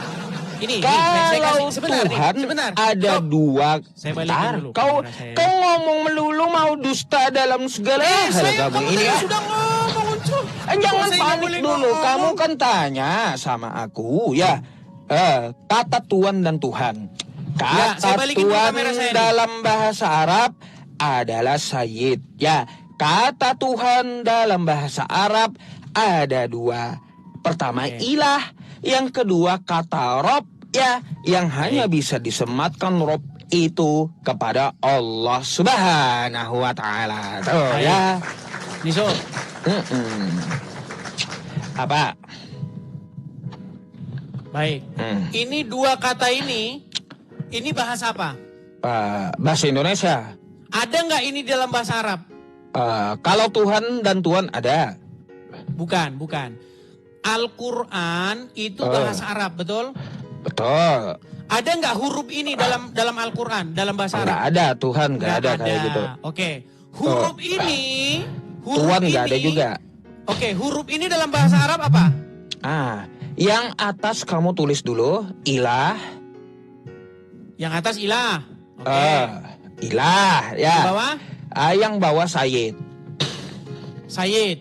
Ini Kalau saya kasih Tuhan ada dua. Saya balikin dulu. Kau ngomong melulu mau dusta dalam segala hal Saya kamu ini ya. sudah ngomong, Ucup. Jangan Saya nggak panik boleh dulu. ngomong. Kamu kan tanya sama aku ya. Kata Tuhan dan Tuhan. Ya, saya Kata balikin dulu Tuhan kamera saya nih. dalam bahasa Arab adalah Sayyid ya. Kata Tuhan dalam bahasa Arab ada dua. Pertama ilah, yang kedua kata Rob ya, yang hanya bisa disematkan Rob itu kepada Allah Subhanahu wa taala. Tuh ya. Nih, Sob. Apa? Baik. Ini dua kata ini bahasa apa? Bahasa Indonesia. Ada nggak ini dalam bahasa Arab? Kalau Tuhan dan Tuhan ada. Bukan. Al-Quran itu bahasa Arab, betul? Betul. Ada nggak huruf ini dalam Al-Quran, dalam bahasa Arab? Nggak ada Tuhan, nggak ada kayak gitu. Oke. Huruf ini, Tuhan nggak ada juga. Oke, huruf ini dalam bahasa Arab apa? Yang atas kamu tulis dulu ilah. Yang atas ilah. Oke. Ilah ya. Yang bawah? Yang bawah Sayyid. Sayyid.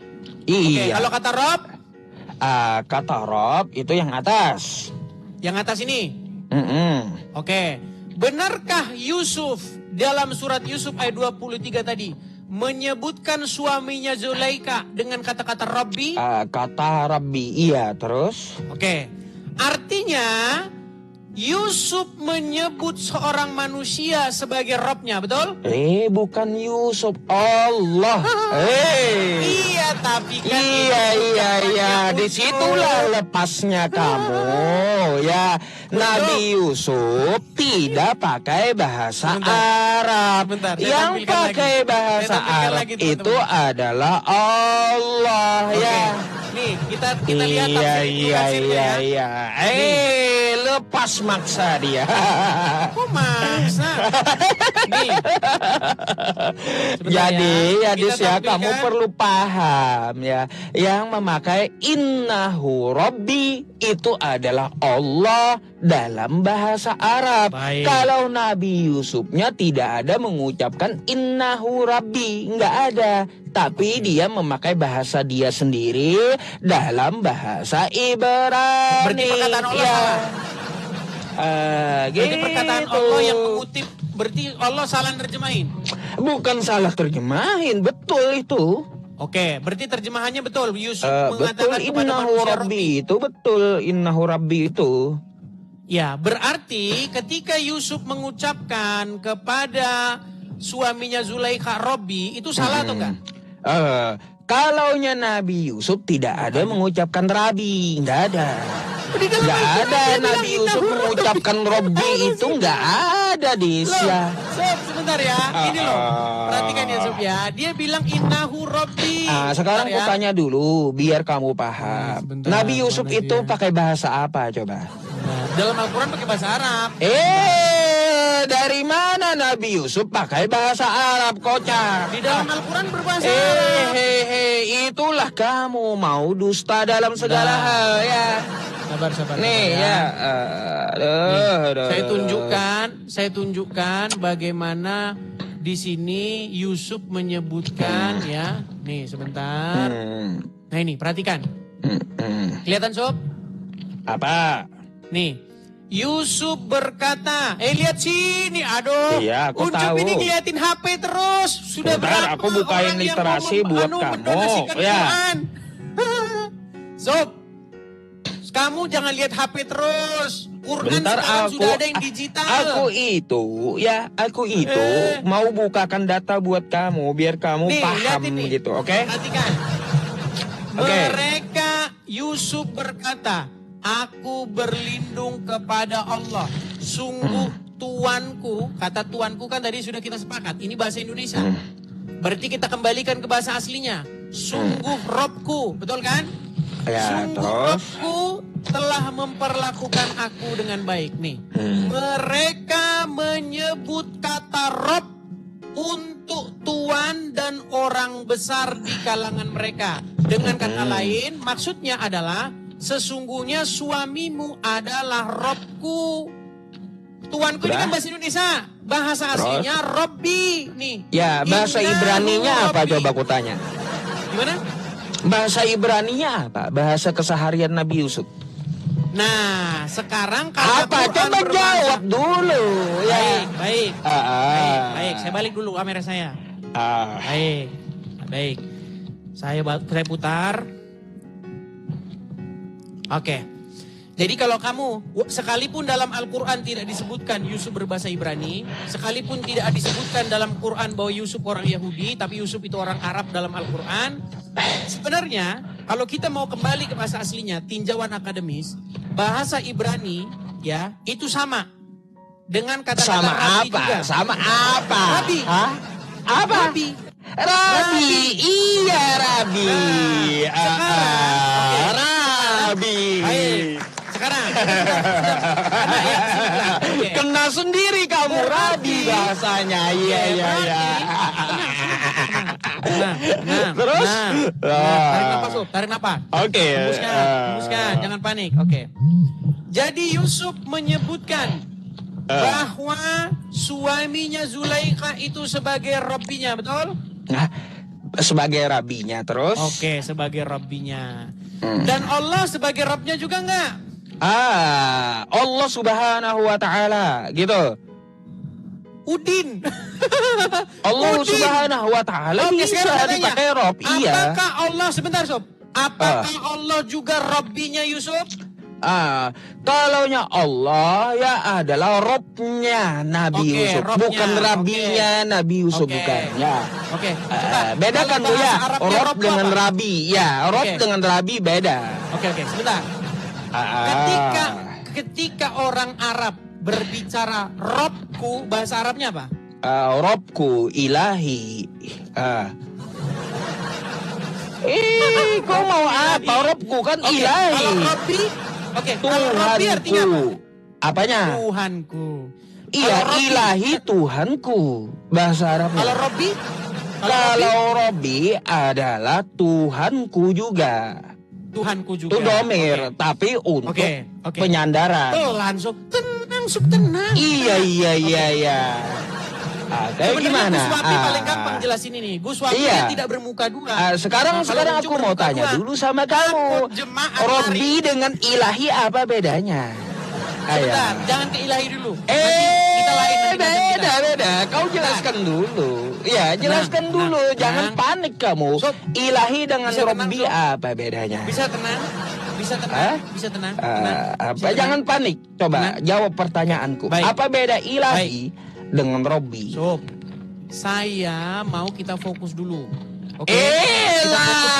Oke, Iya. kalau kata Rob? Kata Rob itu yang atas. Yang atas ini? Mm-mm. Oke. Benarkah Yusuf dalam surat Yusuf ayat 23 tadi menyebutkan suaminya Zulaikha dengan kata-kata Rabbi? Kata Rabbi, iya terus. Oke. Artinya Yusuf menyebut seorang manusia sebagai Robnya, betul? Bukan Yusuf, Allah. Iya, tapi kan Iya. Disitulah lepasnya kamu. Ya, Nabi Yusuf tidak pakai bahasa Arab. Sebentar, saya Yang tampilkan pakai lagi. bahasa Saya tampilkan Arab lagi, teman-teman. itu adalah Allah. Ya. Nih, kita lihat tafsir Ibnu Katsirnya ya. Lepas maksa dia. Kok maksa? Nih. Sebentar Jadi ya, Adis kita ya, tampilkan. kamu perlu paham ya. Yang memakai innahu rabbi itu adalah Allah dalam bahasa Arab. Baik. Kalau Nabi Yusufnya tidak ada mengucapkan innahu rabbi, nggak ada. Tapi dia memakai bahasa dia sendiri dalam bahasa Ibrani. Berarti perkataan Allah salah. Berarti perkataan Gitu. Allah yang mengutip, berarti Allah salah nerjemahin. Bukan salah terjemahin, betul itu. Oke, berarti terjemahannya betul. Yusuf Betul, mengatakan kepada innahu manusia rabbi itu betul, innahu rabbi itu. Ya, berarti ketika Yusuf mengucapkan kepada suaminya Zulaikha Robbi, itu salah atau enggak? Kalaunya Nabi Yusuf tidak ada mengucapkan Rabi, nggak ada. Nggak ada Nabi Yusuf mengucapkan Robbi itu nggak ada di ya. Sob, sebentar ya. Ini loh. Perhatikan ya, Sob ya. Dia bilang innahu Robbi. Sekarang aku Sebentar ya. tanya dulu biar kamu paham. Sebentar, Nabi Yusuf mana itu dia? pakai bahasa apa coba? Nah, dalam Al-Quran pakai bahasa Arab. Dari mana Nabi Yusuf pakai bahasa Arab, kocak? Di dalam Al-Quran berbahasa Arab. Itulah kamu mau dusta dalam segala hal ya. Sabar. Nih sabar ya, Saya tunjukkan bagaimana di sini Yusuf menyebutkan ya. Nih sebentar. Nah ini perhatikan. Kelihatan Sob? Apa? Nih. Yusuf berkata, lihat sini, aduh. Iya, aku Ucup tahu. ini ngeliatin HP terus. Sudah Bentar, berapa aku bukain orang yang literasi buat kamu. mendonasikan Ya. Quran? Sob, kamu jangan lihat HP terus. Quran Bentar, sekarang sudah ada yang digital. Aku itu mau bukakan data buat kamu biar kamu Nih, lihat paham ini. gitu, oke? Perhatikan. Oke. Mereka, Yusuf berkata, aku berlindung kepada Allah. Sungguh tuanku, kata tuanku kan tadi sudah kita sepakat. Ini bahasa Indonesia. Berarti kita kembalikan ke bahasa aslinya. Sungguh Robku, betul kan? Ya, Sungguh terus? Robku telah memperlakukan aku dengan baik. Nih, mereka menyebut kata Rob untuk tuan dan orang besar di kalangan mereka. Dengan kata lain, maksudnya adalah sesungguhnya suamimu adalah Robku. Tuanku ini kan bahasa Indonesia. Bahasa aslinya Robbi. Nih. Ya, bahasa Innahu Ibraninya apa Robbi. coba aku tanya? Gimana? Bahasa Ibraninya apa? Bahasa keseharian Nabi Yusuf. Nah, sekarang kalau Apa? Quran Coba berbahasa- jawab dulu ya. Baik. Baik. Saya balik dulu kamera saya. Baik. Saya putar. Oke. Jadi kalau kamu, sekalipun dalam Al-Quran tidak disebutkan Yusuf berbahasa Ibrani, sekalipun tidak disebutkan dalam Quran bahwa Yusuf orang Yahudi, tapi Yusuf itu orang Arab dalam Al-Quran, sebenarnya kalau kita mau kembali ke bahasa aslinya, tinjauan akademis, bahasa Ibrani ya itu sama dengan kata-kata Sama Rabi apa? juga. Sama apa? Rabi. Hah? Apa? Rabi. Rabi. Iya, Rabi. Nah, sekarang, Rabi. Baik. Sekarang. Kena sendiri kamu, Rabi bahasanya. Iya. Terus? Tarik nafas, Sob. Tarik nafas. Oke. Hembuskan. Jangan panik. Oke. Jadi Yusuf menyebutkan bahwa suaminya Zulaikha itu sebagai Rabbinya, betul? Nah, sebagai rabinya terus. Oke, sebagai Rabbinya. Dan Allah sebagai Rabbnya juga enggak? Allah Subhanahu wa taala gitu. Udin. Allah Udin. Subhanahu wa taala Oke, bisa sekarang saya tanya, dipakai rob. Iya. Apakah Allah sebentar Sob? Apakah Allah juga Rabbinya Yusuf? Kalaunya Allah ya adalah Robnya Nabi Oke, Yusuf, Robnya, bukan Rabinya Nabi Yusuf, Oke. bukan ya. Oke. Beda kan Bu ya, Rob dengan apa? Rabi, ya Rob Oke. dengan Rabi beda. Oke, sebentar. Ketika orang Arab berbicara Robku, bahasa Arabnya apa? Robku ilahi. Kau mau apa? Robku kan Oke, ilahi. kalau Robbi, kalau Robbi artinya apa? Tuhanku. Apanya? Tuhanku. Iya, Kalau Robbi, ilahi Tuhanku. Bahasa Arabnya. Kalau Robbi? Kalau Robbi adalah Tuhanku juga. Tuhanku juga. Itu domir, Oke. tapi untuk Oke. penyandaran. Pelan, Sob. Tenang. Iya. Kayak gimana? Gus Wapi paling gampang jelasin ini. Gus Wapi Iya. dia tidak bermuka dua. Sekarang Kalau aku Unjuk mau bermuka tanya dua, dulu sama kamu. takut jemaah Robbi dengan ilahi apa bedanya? Sebentar, jangan ke ilahi dulu. Nanti kita lain nanti kita. Beda. Kau jelaskan dulu. Ya, jelaskan dulu. Jangan panik kamu. Sob, Ilahi dengan bisa tenang, Robbi Sob. apa bedanya? Bisa tenang. Hah? Bisa tenang. Apa? Bisa tenang. Jangan panik. Coba Tenang. jawab pertanyaanku. Baik. Apa beda ilahi dengan Robbi? Sob, saya mau kita fokus dulu. Oke. Kita fokus.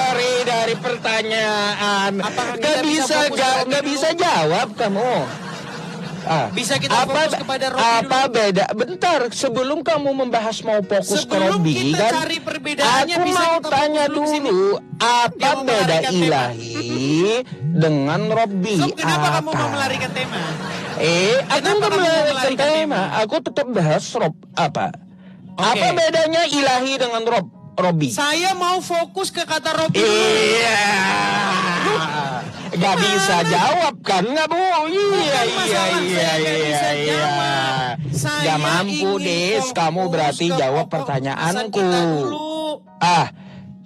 Lari dari pertanyaan. Apakah Gak kita bisa bisa, fokus ke Robbi gak dulu? bisa jawab kamu. Bisa kita fokus kepada Robbi apa dulu? beda? Bentar, sebelum kamu membahas mau fokus ke Sebelum Robbi kita kan? cari perbedaannya, Aku bisa mau kita tanya fokus dulu ke sini. dulu, apa Dia mau beda melarikan tema. ilahi dengan Robbi? Sob, kenapa kamu Apa? mau melarikan tema? Aku Kenapa nggak kamu mau melarikan melarikan tema. tema? Aku tetap bahas Rob. Apa? Oke. Apa bedanya ilahi dengan Robbi? Saya mau fokus ke kata Robbi dulu. Iya. Gak bisa jawab kan nggak Bu? Iya. masalah, saya nggak bisa jawab. Saya Gak mampu ingin Des. fokus Kamu berarti ke jawab pokok pertanyaanku. bahasan kita dulu.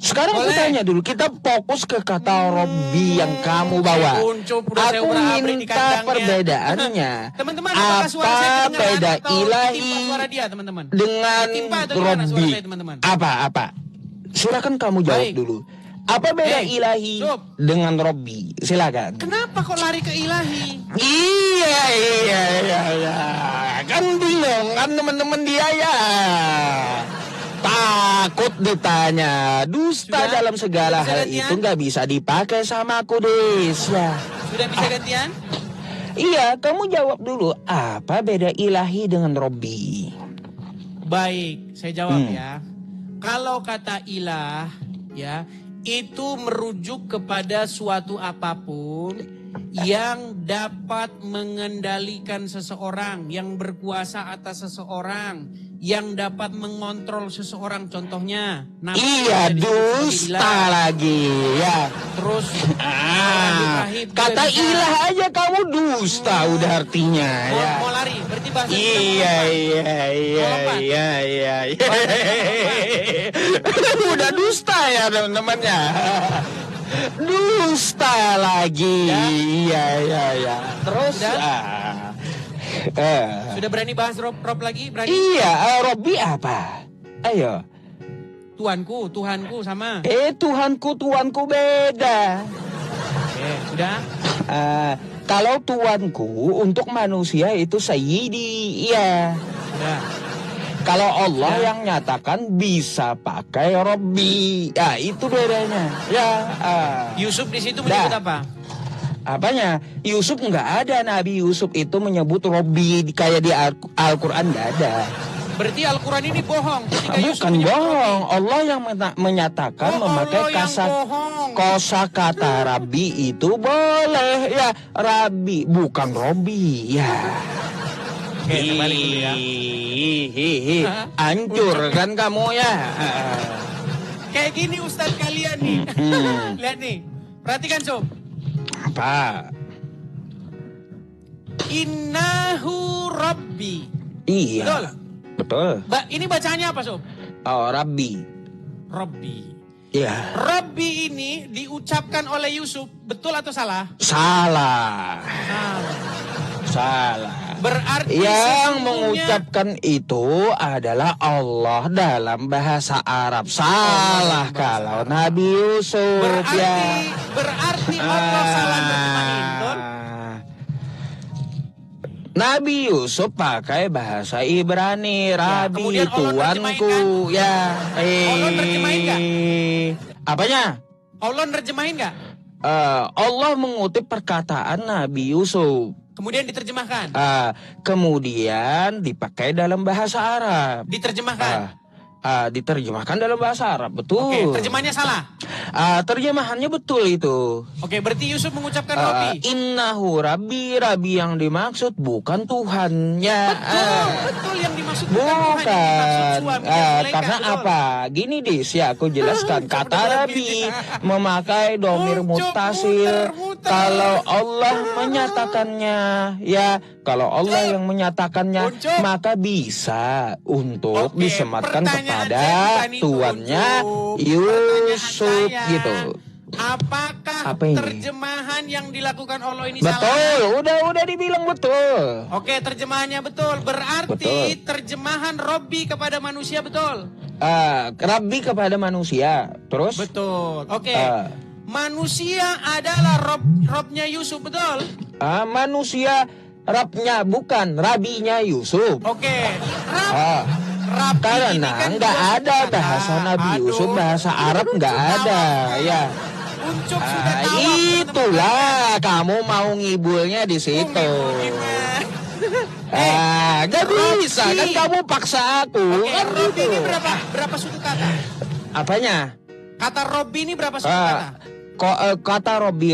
Sekarang aku Boleh. tanya dulu. Kita fokus ke kata Robbi yang kamu bawa. Saya uncup, udah saya Aku urak-abrik di minta kandangnya. perbedaannya. Teman-teman, apakah suara saya Apa kedengaran beda atau ilahi ditimpa suara dia, teman-teman? dengan Ditimpa atau gimana suara Robbi? saya, teman-teman? Apa? Silakan kamu jawab Baik. dulu. Apa beda ilahi Sob. dengan Robbi? Silakan. Kenapa kok lari ke ilahi? Iya. Kan bingung kan teman-teman dia ya. Takut ditanya. Dusta Sudah? dalam segala Bisa hal gantian? itu nggak bisa dipakai sama aku Des ya. Sudah bisa gantian? Iya, kamu jawab dulu. Apa beda ilahi dengan Robbi? Baik, saya jawab ya. Kalau kata ilah ya, itu merujuk kepada suatu apapun yang dapat mengendalikan seseorang, yang berkuasa atas seseorang, yang dapat mengontrol seseorang. Contohnya, Nabi Iya, bisa disebut sebagai dusta ilah. lagi ya. Terus Ibrahim juga Kata bisa. ilah aja kamu dusta udah artinya ya. Mau lari, berarti bahasa kita Iya. melompat. Udah dusta ya teman-teman ya. Dusta lagi. Iya. Terus Sudah? Sudah berani bahas Rob lagi? Berani? iya, Robbi apa? Ayo. Tuhanku sama. Tuhanku beda. Oke, sudah? Kalau tuanku untuk manusia itu Sayyidi, iya. Sudah. Kalau Allah Ya. yang nyatakan bisa pakai Robbi, ya itu bedanya. Ya, Yusuf di situ menyebut Dah. apa? apanya? Yusuf nggak ada, Nabi Yusuf itu menyebut Robbi kayak di Al-Quran nggak ada. Berarti Al-Quran ini bohong. Ketika Yusuf Bukan menyebut bohong, Robbi. Allah yang menyatakan Oh, memakai Allah yang bohong. kosakata Rabbi itu boleh ya, Rabbi bukan Robbi ya. Oke, terbalik dulu ya. Hancur kan kamu ya. Kayak gini Ustadz kalian nih. Lihat nih. Perhatikan Sob. Apa? Innahu Rabbi. Iya. Betul? Betul. Ini bacaannya apa Sob? Oh, Rabbi. Rabbi. Ya. Rabbi ini diucapkan oleh Yusuf. Betul atau salah? Salah. Salah. Salah. Berarti Yang sesungguhnya- mengucapkan itu adalah Allah dalam bahasa Arab. Salah kalau Nabi Yusuf Berarti ya. Allah salah bermain, betul? Nabi Yusuf pakai bahasa Ibrani, Rabi kemudian Allah tuanku, ya. Allah nerjemahin nggak? Apanya? Allah nerjemahin nggak? Allah mengutip perkataan Nabi Yusuf. Kemudian diterjemahkan. Kemudian dipakai dalam bahasa Arab. Diterjemahkan. Diterjemahkan dalam bahasa Arab, betul. Oke, terjemahannya salah. Terjemahannya betul itu. Oke, berarti Yusuf mengucapkan Rabbi. Innahu Rabbi, Rabbi yang dimaksud bukan Tuhannya. Betul yang dimaksud bukan Tuhan, yang dimaksud Bukan. suami dan mereka, Karena betul. apa? Gini Dis, ya aku jelaskan. Kata Rabbi memakai domir mutasil. Kalau Allah menyatakannya, ya kalau Allah yang menyatakannya, maka bisa untuk Oke, disematkan pertanyaan kepada saya bukan itu, tuannya Pertanyaan Yusuf saya, gitu. Apakah Apa ini? terjemahan yang dilakukan Allah ini salah? Betul, udah dibilang betul. Oke, terjemahannya betul. Berarti Betul. terjemahan Robbi kepada manusia betul. Rabbi kepada manusia. Terus? Betul. Oke. Ah. Manusia adalah Robnya Yusuf, betul? Manusia Rabnya bukan Rabinya Yusuf. Oke. Rabbi Karena ini kan nggak dua ada kata. bahasa Nabi Yusuf, Aduh. bahasa Arab nggak ada, ya. Ucup sudah tahu. Itulah kamu mau ngibulnya di situ. Gak bisa kan kamu paksa aku. Oke, Kan Robbi gitu. ini berapa suku kata? Apanya? Kata Robbi ini berapa suku kata? Kata Robbi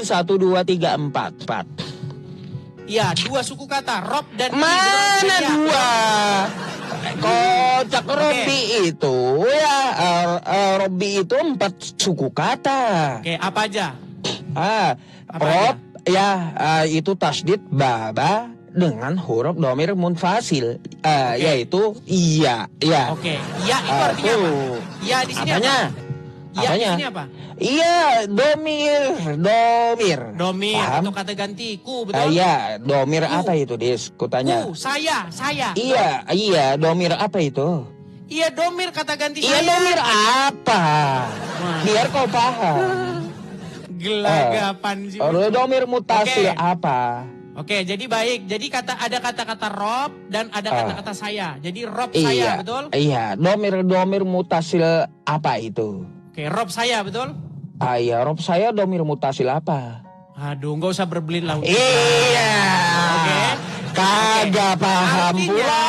1, 2, 3, 4. Iya, 2 suku kata. Rob dan ini, Mana betul? Beda. 2? Kocak Robbi itu ya, Robbi itu 4 suku kata. Oke, apa aja? Apa Rob ya itu tasdid baba dengan huruf domir munfasil, yaitu iya, ya. Oke, iya itu artinya apa? Tuh. Iya di sini Apanya? apa? Iya di Apanya? sini apa? Iya, domir. Domir Paham? atau kata ganti ku, betul? Iya, domir Ku. apa itu, Dis? Kutanya. Ku, saya. Iya, domir apa itu? Iya, domir kata ganti Iya, saya. domir apa? Wah. Biar kau paham. Gelagapan sih. Domir mutasil Oke. apa? Oke, jadi baik. Jadi ada kata-kata rob dan ada kata-kata saya. Jadi rob Iya, saya, betul? Iya, domir mutasil apa itu? Oke, rob saya, betul? Iya, rob saya domir mutasil apa? Aduh, nggak usah berbelit lah. Iya. Oke. Kagak paham Artinya, pula.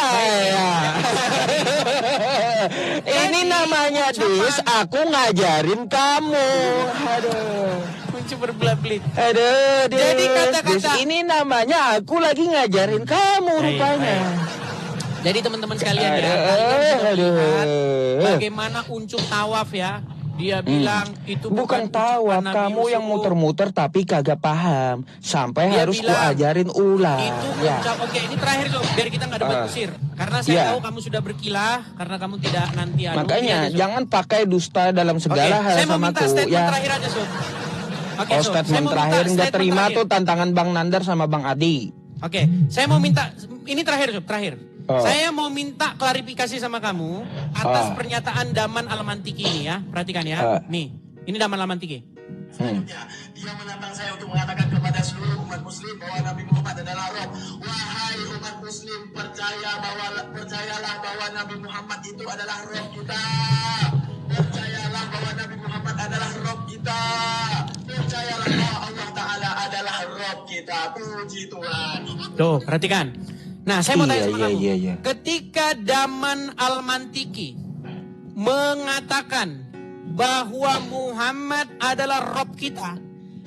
baik. Ya. Ini namanya Dis, aku ngajarin kamu. Aduh. Kunci berbelit-belit. Aduh, Dis. Jadi kata-kata- Dis, ini namanya aku lagi ngajarin kamu rupanya. Jadi teman-teman sekalian ya, Aduh, kalian sudah aduh. melihat bagaimana unjuk tawaf ya. Dia bilang itu Bukan ucapan tawaf, Nabi kamu Yusuf. yang muter-muter tapi kagak paham. Sampai Dia harus bilang, kuajarin ulang. Itu Ya. oke, ini terakhir Sob, biar kita nggak debat kusir. Karena saya Iya. tahu kamu sudah berkilah, karena kamu tidak nanti Makanya Iya, Sob. jangan pakai dusta dalam Oke, segala hal saya mau sama minta aku. statement Ya. terakhir aja Sob. Oke, Oh, Sob, saya statement mau minta terakhir nggak statement terima terakhir. tuh tantangan Bang Nandar sama Bang Adi. Oke, saya mau minta, ini terakhir Sob, terakhir. Oh. Saya mau minta klarifikasi sama kamu atas pernyataan Daman Al-Mantiki ini ya. Perhatikan ya. Nih, ini Daman Al-Mantiki. Dia menantang saya untuk mengatakan kepada seluruh umat muslim bahwa Nabi Muhammad adalah Rob. Wahai umat muslim, percayalah bahwa Nabi Muhammad itu adalah Rob kita. Percayalah bahwa Nabi Muhammad adalah Rob kita. Percayalah bahwa Allah Ta'ala adalah Rob kita. Puji Tuhan. Tuh, perhatikan. Nah, saya mau tanya sama kamu. Iya. Ketika Daman Al-Mantiki mengatakan bahwa Muhammad adalah Rob kita,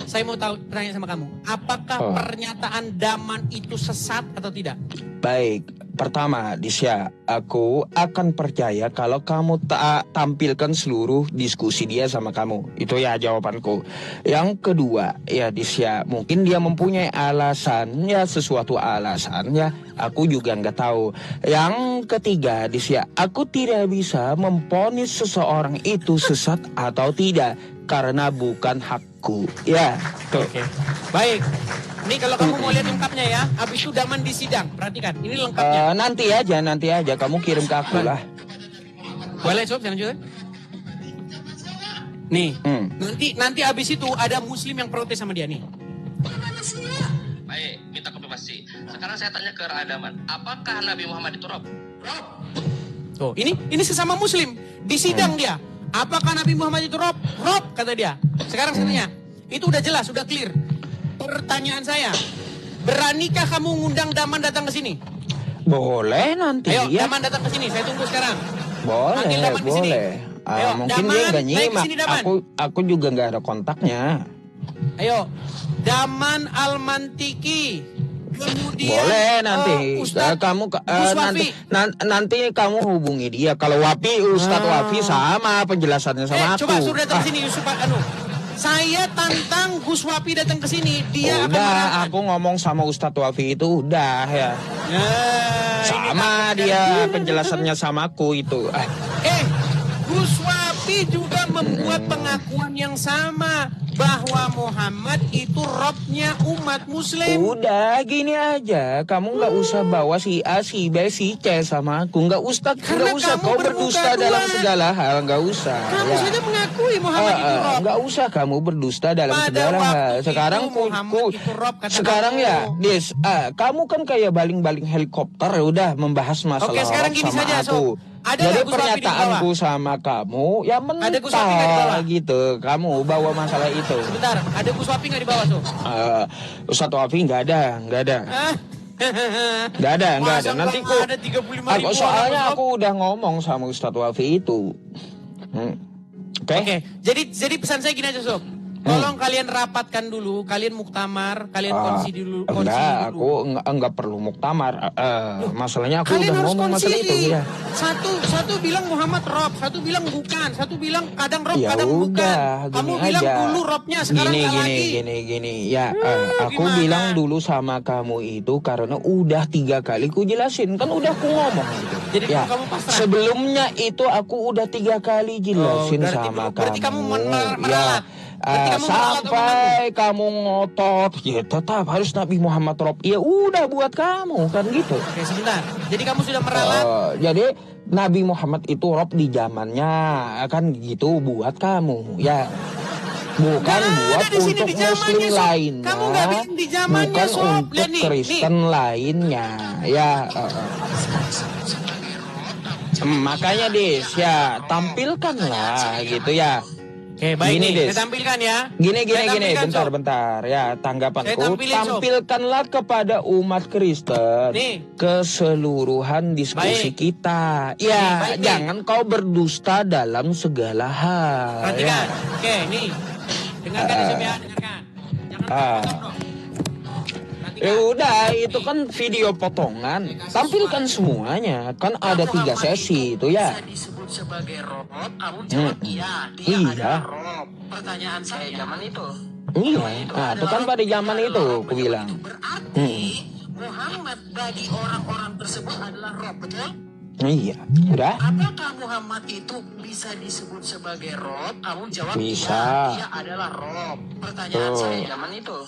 saya mau tanya sama kamu, apakah pernyataan Daman itu sesat atau tidak? Baik, pertama, Disya, aku akan percaya kalau kamu tampilkan seluruh diskusi dia sama kamu. Itu ya jawabanku. Yang kedua, ya Disya, mungkin dia mempunyai alasan, ya sesuatu alasan, ya aku juga nggak tahu. Yang ketiga, Disya, aku tidak bisa memponis seseorang itu sesat atau tidak karena bukan hakku. Ya, tuh. Oke. Baik. Ini kalau kamu mau lihat lengkapnya ya, habis itu Daman di sidang. Perhatikan, ini lengkapnya. Nanti aja, kamu kirim ke aku lah. Boleh Sob, jangan juga. Nih, nanti habis itu ada Muslim yang protes sama dia nih. Baik, minta konfirmasi. Sekarang saya tanya ke Radaman, apakah Nabi Muhammad itu Rob? Rob. Tuh, ini sesama muslim. Di sidang dia. Apakah Nabi Muhammad itu Rob? Rob, kata dia. Sekarang saya tanya. Itu udah jelas, udah clear. Pertanyaan saya. Beranikah kamu ngundang Daman datang ke sini? Boleh nanti Ayo, ya. Daman datang ke sini. Saya tunggu sekarang. Boleh, Panggil Daman ke sini. boleh. Ayo, Mungkin Daman, dia nggak naik ke nyimak. sini, Daman. Aku juga nggak ada kontaknya. Ayo. Daman Al-Mantiki. Kemudian Boleh nanti. Ustadz Kamu Gus Wafi. nanti kamu hubungi dia. Kalau Wafi, Ustadz Wafi sama penjelasannya sama aku. Coba suruh datang ke sini Yusuf Saya tantang Gus Wafi datang ke sini. Dia akan Udah, merangkan. aku ngomong sama Ustadz Wafi itu udah ya. Nah, Sama dia penjelasannya sama aku itu. Gus Wafi juga membuat pengakuan yang sama bahwa Muhammad itu Robnya umat Muslim. Udah gini aja, kamu nggak usah bawa si A, si B, si C sama aku. Nggak usah, Karena nggak usah kamu kau bermuka berdusta dua. dalam segala hal, nggak usah. Kamu ya. saja mengakui Muhammad itu Rob. Nggak usah kamu berdusta dalam Pada segala waktu hal. Sekarang itu Muhammad itu Rob, kata sekarang kamu. ya, Dis, kamu kan kayak baling-baling helikopter ya udah membahas masalah Oke, sekarang Rob gini sama saja, aku. Sob. Ada Jadi nggak Gus Wafi di pernyataanku bawah? sama kamu ya Ada Gus Wafi nggak di mentah bawah? gitu. Kamu bawa masalah itu. Sebentar, ada Gus Wafi nggak di bawah tuh? Ustadz Wafi nggak ada. Nggak ada. Masa Nanti nggak ku, ada 35.000 soalnya orang, aku udah ngomong sama Ustadz Wafi itu. Oke? Oke, jadi pesan saya gini aja Sob. Tolong kalian rapatkan dulu, kalian muktamar, kalian konsi dulu. Enggak, aku enggak perlu muktamar. Masalahnya aku Kalian udah harus ngomong masalah itu. konsili. Ya. Satu bilang Muhammad Rob, satu bilang bukan, satu bilang kadang Rob, Ya kadang bukan. udah, Kamu gini bilang aja. dulu Robnya, sekarang nggak lagi. Gini. Ya, aku gimana? bilang dulu sama kamu itu karena udah 3 kali ku jelasin. Kan udah aku ngomong gitu. Jadi Ya, kamu pasrah? sebelumnya itu aku udah 3 kali jelasin sama berarti kamu meralat. Ya. Berarti kamu meralat Sampai kamu ngotot, ya tetap harus Nabi Muhammad Rob. Ya udah buat kamu kan gitu. Oke, sebentar. Jadi kamu sudah meralat? Jadi Nabi Muhammad itu Rob di zamannya kan gitu buat kamu ya. Bukan Nggak buat ada di sini, untuk di zamannya, muslim Sob. lainnya. Kamu nggak bilang di zamannya, Bukan Sob. untuk Lihat nih, Kristen lainnya. Ya. Makanya Dis ya tampilkanlah gitu ya. Oke, baik Gini, nih. Des. Saya tampilkan ya. Gini, Saya tampilkan, Sob. bentar. Ya, Saya tanggapanku, tampilin, Sob. tampilkanlah kepada umat Kristen Nih. keseluruhan diskusi Baik. kita. Nih, Ya, baik, nih. jangan kau berdusta dalam segala hal. Perhatikan. Ya. Oke, nih. Dengarkan Sob ya, dengarkan. Jangan potong, dong. Ya udah, itu kan video potongan. Tampilkan semuanya. Kan ada 3 sesi itu ya. Bisa disebut sebagai Rob, kamu jawab iya, dia Iya. adalah Rob. Pertanyaan saya zaman itu. Iya. Nah, itu kan pada zaman itu, aku bilang. Berarti Muhammad bagi orang-orang tersebut adalah Rob, betul? Iya. Udah. Apakah Muhammad itu bisa disebut sebagai Rob? Kamu jawab Bisa. iya, dia adalah Rob. Pertanyaan Tuh. saya zaman itu.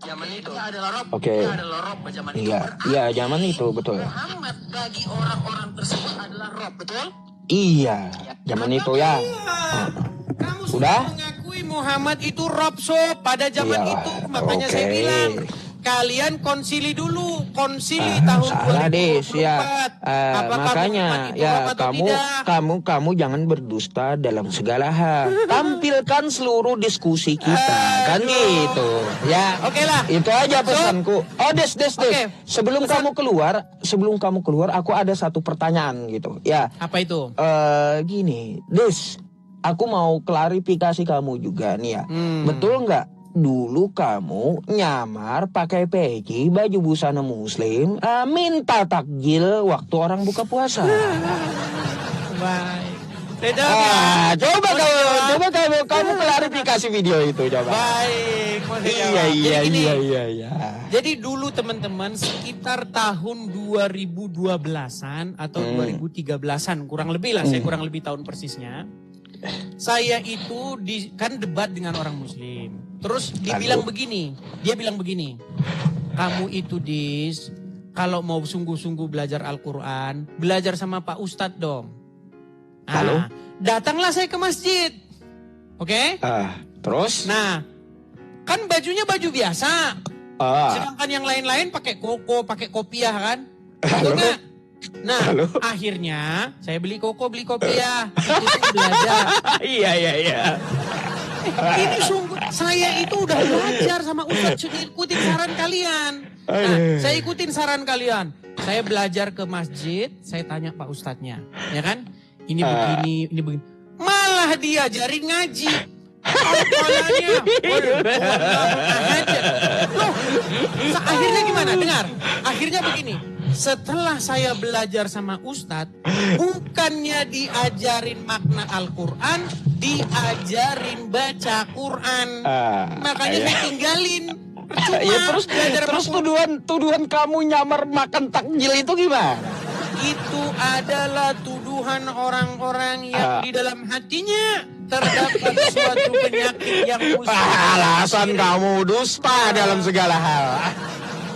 Zaman itu. Dia adalah Rob. Oke. Dia adalah Rob zaman itu. Iya, Berarti iya zaman itu betul. Muhammad bagi orang-orang tersebut adalah Rob, betul? Iya, zaman itu ya. Kamu Udah? sudah mengakui Muhammad itu Rob Sob pada zaman Iyalah, itu. Makanya saya oke. bilang, kalian konsili dulu. Konsili tahun Salah 2024. Des ya. Apakah Makanya Muhammad itu ya Rob atau tidak? kamu jangan berdusta dalam segala hal. Tampilkan seluruh diskusi kita kan gitu. Ya. Oke lah. Itu aja pesanku. Oh Des. Oke. Sebelum kamu keluar, aku ada satu pertanyaan gitu. Ya. Apa itu? Gini, Des, aku mau klarifikasi kamu juga nih ya. Betul nggak? Dulu kamu nyamar pakai peci baju busana muslim, minta takjil waktu orang buka puasa. Baik. Saya jawab ya. Coba Mau saya jawab? kamu klarifikasi video itu coba. Baik. Mau saya jawab? Iya. Jadi gini, iya. Jadi dulu teman-teman sekitar tahun 2012-an atau 2013-an kurang lebih lah, saya kurang lebih tahun persisnya. Saya itu kan debat dengan orang muslim. Terus dibilang begini, dia bilang begini. Kamu itu Dis, kalau mau sungguh-sungguh belajar Al-Qur'an, belajar sama Pak Ustadz dong. Halo? Datanglah saya ke masjid. Oke? Terus? Nah, kan bajunya baju biasa. Sedangkan yang lain-lain pakai koko, pakai kopiah kan? Betul nggak? Nah, akhirnya saya beli koko, beli kopiah. Ikutin belajar. Iya. Ini sungguh, saya itu udah belajar sama Ustadz, ikutin saran kalian. Nah, saya ikutin saran kalian. Saya belajar ke masjid, saya tanya Pak Ustadznya, ya kan? Ini begini, ini begini. Malah diajarin ngaji. Apalanya, loh, akhirnya gimana? Dengar, akhirnya begini. Setelah saya belajar sama Ustadz, bukannya diajarin makna Al-Quran, diajarin baca Quran. Makanya saya tinggalin. Percuma, Ya terus tuduhan kamu nyamar makan takjil itu gimana? itu adalah tuduhan orang-orang yang di dalam hatinya terdapat suatu penyakit yang Alasan kamu dusta dalam segala hal.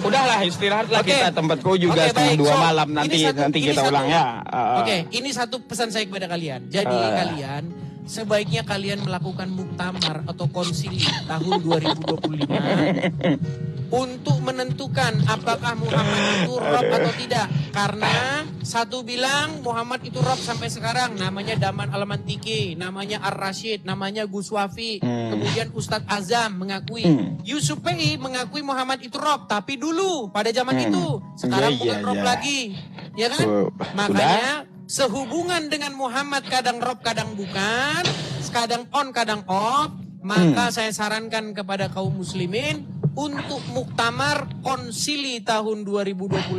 Udahlah istirahatlah kita, tempatku juga setengah 2 malam nanti kita ulang ya. Oke, ini satu pesan saya kepada kalian. Jadi kalian sebaiknya kalian melakukan muktamar atau konsili tahun 2025 untuk menentukan apakah Muhammad itu Rob atau tidak. Karena satu bilang Muhammad itu Rob sampai sekarang, namanya Daman Al-Mantiki, namanya Ar-Rashid, namanya Gus Wafi, kemudian Ustadz Azam mengakui, Yusuf P.I. mengakui Muhammad itu Rob, tapi dulu pada zaman itu, sekarang bukan Rob lagi, ya kan? Makanya sehubungan dengan Muhammad kadang Rob kadang bukan, kadang on kadang off, maka saya sarankan kepada kaum muslimin untuk muktamar konsili tahun 2025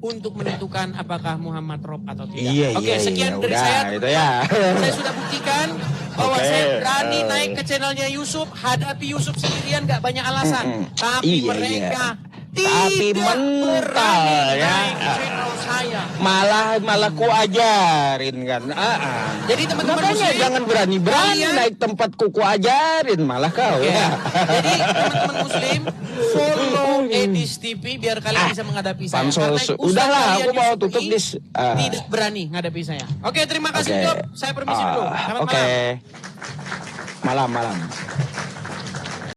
untuk menentukan apakah Muhammad Rob atau tidak. Oke, sekian dari saya. Saya sudah buktikan bahwa saya berani naik ke channelnya Yusuf, hadapi Yusuf sendirian gak banyak alasan. Tapi mereka tidak berani naik ke channel saya. Malah ku ajarin kan. Jadi teman-teman Makanya muslim, jangan berani naik tempatku ku ajarin malah kau ya. Jadi teman-teman muslim follow Edis TV biar kalian bisa menghadapi saya. Udahlah, aku mau tutup dis. Tidak berani menghadapi saya. Oke, terima kasih Job. Saya permisi dulu. Selamat malam. Malam.